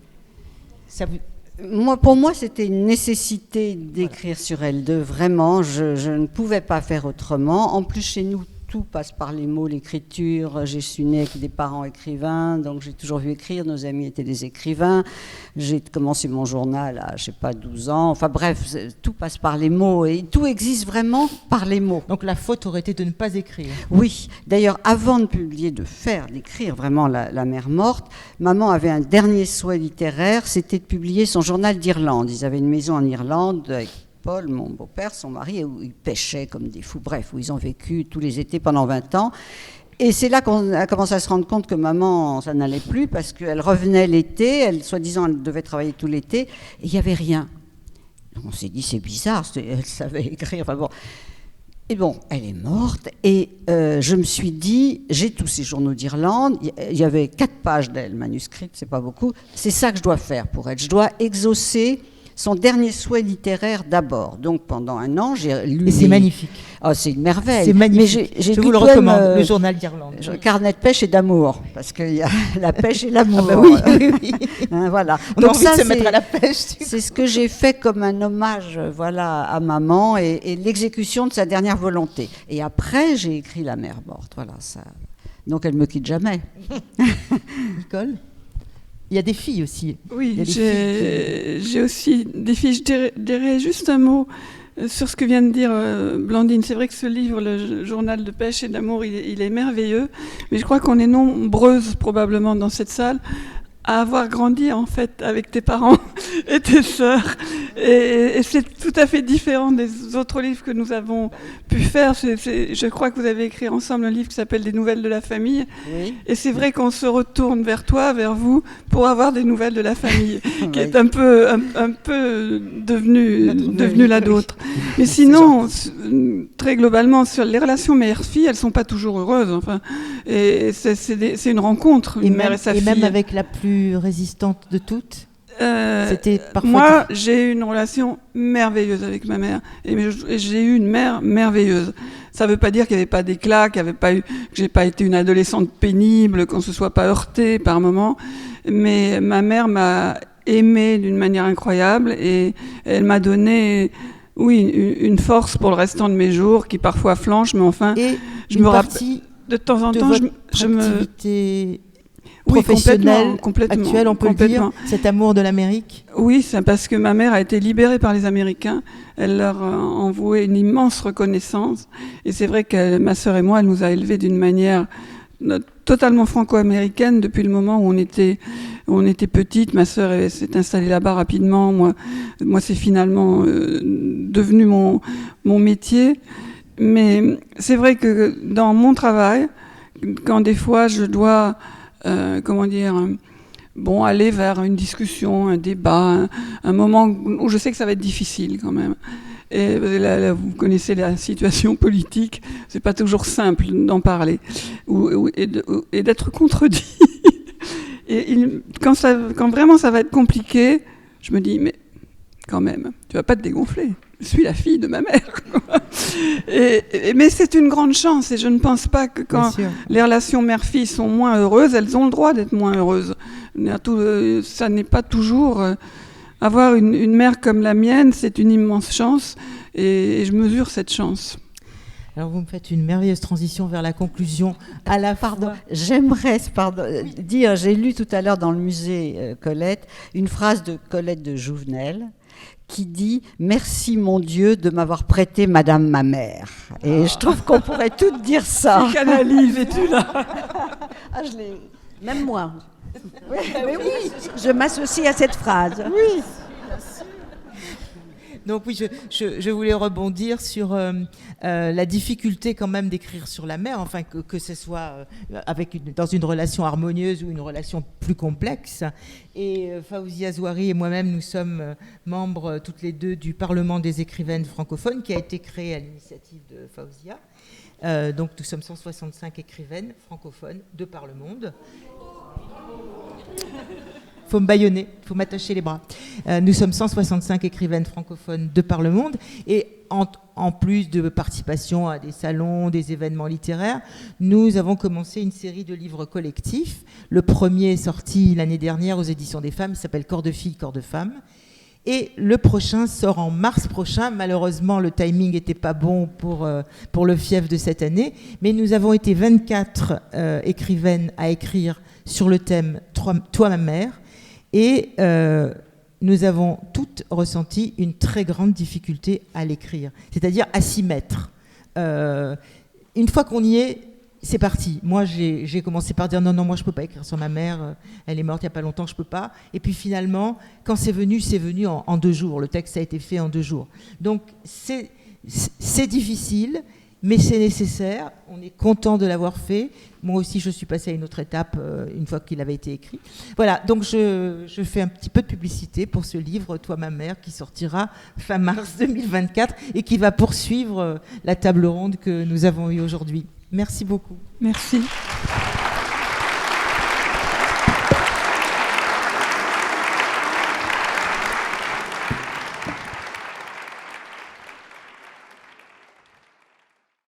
S4: Pour moi, c'était une nécessité d'écrire sur elles deux. Vraiment, je ne pouvais pas faire autrement. En plus, chez nous, tout passe par les mots, l'écriture. Je suis née avec des parents écrivains, donc j'ai toujours vu écrire. Nos amis étaient des écrivains. J'ai commencé mon journal à, 12 ans. Enfin bref, tout passe par les mots et tout existe vraiment par les mots.
S1: Donc la faute aurait été de ne pas écrire.
S4: Oui. D'ailleurs, avant de publier, d'écrire vraiment la mère morte, maman avait un dernier souhait littéraire, c'était de publier son journal d'Irlande. Ils avaient une maison en Irlande avec Paul, mon beau-père, son mari, où ils pêchaient comme des fous, bref, où ils ont vécu tous les étés pendant 20 ans. Et c'est là qu'on a commencé à se rendre compte que maman, ça n'allait plus, parce qu'elle revenait l'été, soi-disant, elle devait travailler tout l'été, et il n'y avait rien. Donc on s'est dit, c'est bizarre, elle savait écrire, enfin bon. Et bon, elle est morte, et je me suis dit, j'ai tous ces journaux d'Irlande, il y avait 4 pages d'elle, manuscrites, c'est pas beaucoup, c'est ça que je dois faire pour elle, je dois exaucer son dernier souhait littéraire d'abord. Donc pendant 1 an, j'ai lu...
S1: Et c'est magnifique.
S4: Oh, c'est une merveille.
S1: C'est magnifique.
S4: Mais
S1: je vous le recommande, le journal d'Irlande.
S4: Carnet de pêche et d'amour, parce qu'il y a la pêche et l'amour.
S1: Ah bah oui.
S4: Hein, voilà.
S1: On a envie de se mettre à la pêche.
S4: C'est ce que j'ai fait comme un hommage à maman et l'exécution de sa dernière volonté. Et après, j'ai écrit La mère morte. Voilà, ça. Donc elle me quitte jamais.
S1: Nicole ? Il y a des filles aussi.
S2: Oui, j'ai aussi des filles. Je dirais juste un mot sur ce que vient de dire Blandine. C'est vrai que ce livre, le journal de pêche et d'amour, il est merveilleux. Mais je crois qu'on est nombreuses probablement dans cette salle à avoir grandi en fait avec tes parents et tes sœurs. Et c'est tout à fait différent des autres livres que nous avons pu faire. Je crois que vous avez écrit ensemble un livre qui s'appelle Des nouvelles de la famille.
S4: Oui.
S2: Et c'est vrai qu'on se retourne vers toi, vers vous, pour avoir des nouvelles de la famille, qui est un peu devenue la nôtre. Mais sinon, très globalement, sur les relations mère-fille, elles sont pas toujours heureuses. Enfin, et c'est une rencontre, une mère et sa fille.
S1: Et même avec la plus résistante de toutes. C'était parfois...
S2: Moi, j'ai eu une relation merveilleuse avec ma mère. Et j'ai eu une mère merveilleuse. Ça ne veut pas dire qu'il n'y avait pas d'éclat, que j'ai pas été une adolescente pénible, qu'on ne se soit pas heurtée par moments. Mais ma mère m'a aimée d'une manière incroyable et elle m'a donné, une force pour le restant de mes jours, qui parfois flanche, mais enfin,
S1: et
S2: je me rappelle de temps en temps, je me...
S1: professionnelle,
S2: complètement,
S1: actuelle, on peut le dire, cet amour de l'Amérique?
S2: Oui, c'est parce que ma mère a été libérée par les Américains. Elle leur a envoyé une immense reconnaissance. Et c'est vrai que ma sœur et moi, elle nous a élevés d'une manière totalement franco-américaine depuis le moment où on était petite. Ma sœur s'est installée là-bas rapidement. Moi c'est finalement devenu mon métier. Mais c'est vrai que dans mon travail, quand des fois je dois... aller vers une discussion, un débat, un moment où je sais que ça va être difficile quand même. Et là, vous connaissez la situation politique, c'est pas toujours simple d'en parler et d'être contredit. Quand vraiment ça va être compliqué, je me dis mais quand même, tu vas pas te dégonfler. Je suis la fille de ma mère. Mais c'est une grande chance et je ne pense pas que quand les relations mère-fille sont moins heureuses, elles ont le droit d'être moins heureuses. Ça n'est pas toujours... avoir une mère comme la mienne, c'est une immense chance et je mesure cette chance.
S1: Alors vous me faites une merveilleuse transition vers la conclusion. À la
S6: Pardon, j'aimerais dire, j'ai lu tout à l'heure dans le musée Colette, une phrase de Colette de Jouvenel qui dit « Merci mon Dieu de m'avoir prêté Madame ma mère ». Et je trouve qu'on pourrait toutes dire ça.
S2: Psychanalyse, es-tu là?
S6: Ah, je l'ai...
S5: Même moi.
S6: Oui, mais oui.
S5: Je m'associe à cette phrase.
S6: Oui.
S1: Donc oui, je voulais rebondir sur la difficulté quand même d'écrire sur la mer, enfin que ce soit dans une relation harmonieuse ou une relation plus complexe. Et Fawzia Zouari et moi-même, nous sommes membres toutes les deux du Parlement des écrivaines francophones qui a été créé à l'initiative de Fawzia. Donc nous sommes 165 écrivaines francophones de par le monde. Il faut me bâillonner, il faut m'attacher les bras. Nous sommes 165 écrivaines francophones de par le monde et en plus de participation à des salons, des événements littéraires, nous avons commencé une série de livres collectifs. Le premier est sorti l'année dernière aux éditions des femmes, il s'appelle Corps de filles, corps de femmes. Et le prochain sort en mars prochain. Malheureusement, le timing n'était pas bon pour le FIEF de cette année, mais nous avons été 24 écrivaines à écrire sur le thème « Toi, ma mère ». Et nous avons toutes ressenti une très grande difficulté à l'écrire, c'est-à-dire à s'y mettre. Une fois qu'on y est, c'est parti. Moi, j'ai commencé par dire non, moi je ne peux pas écrire sur ma mère, elle est morte il n'y a pas longtemps, je ne peux pas. Et puis finalement, quand c'est venu en 2 jours. Le texte a été fait en 2 jours. Donc c'est difficile, mais c'est nécessaire. On est content de l'avoir fait. Moi aussi, je suis passée à une autre étape une fois qu'il avait été écrit. Voilà, donc je fais un petit peu de publicité pour ce livre, Toi, ma mère, qui sortira fin mars 2024 et qui va poursuivre la table ronde que nous avons eue aujourd'hui. Merci beaucoup.
S2: Merci.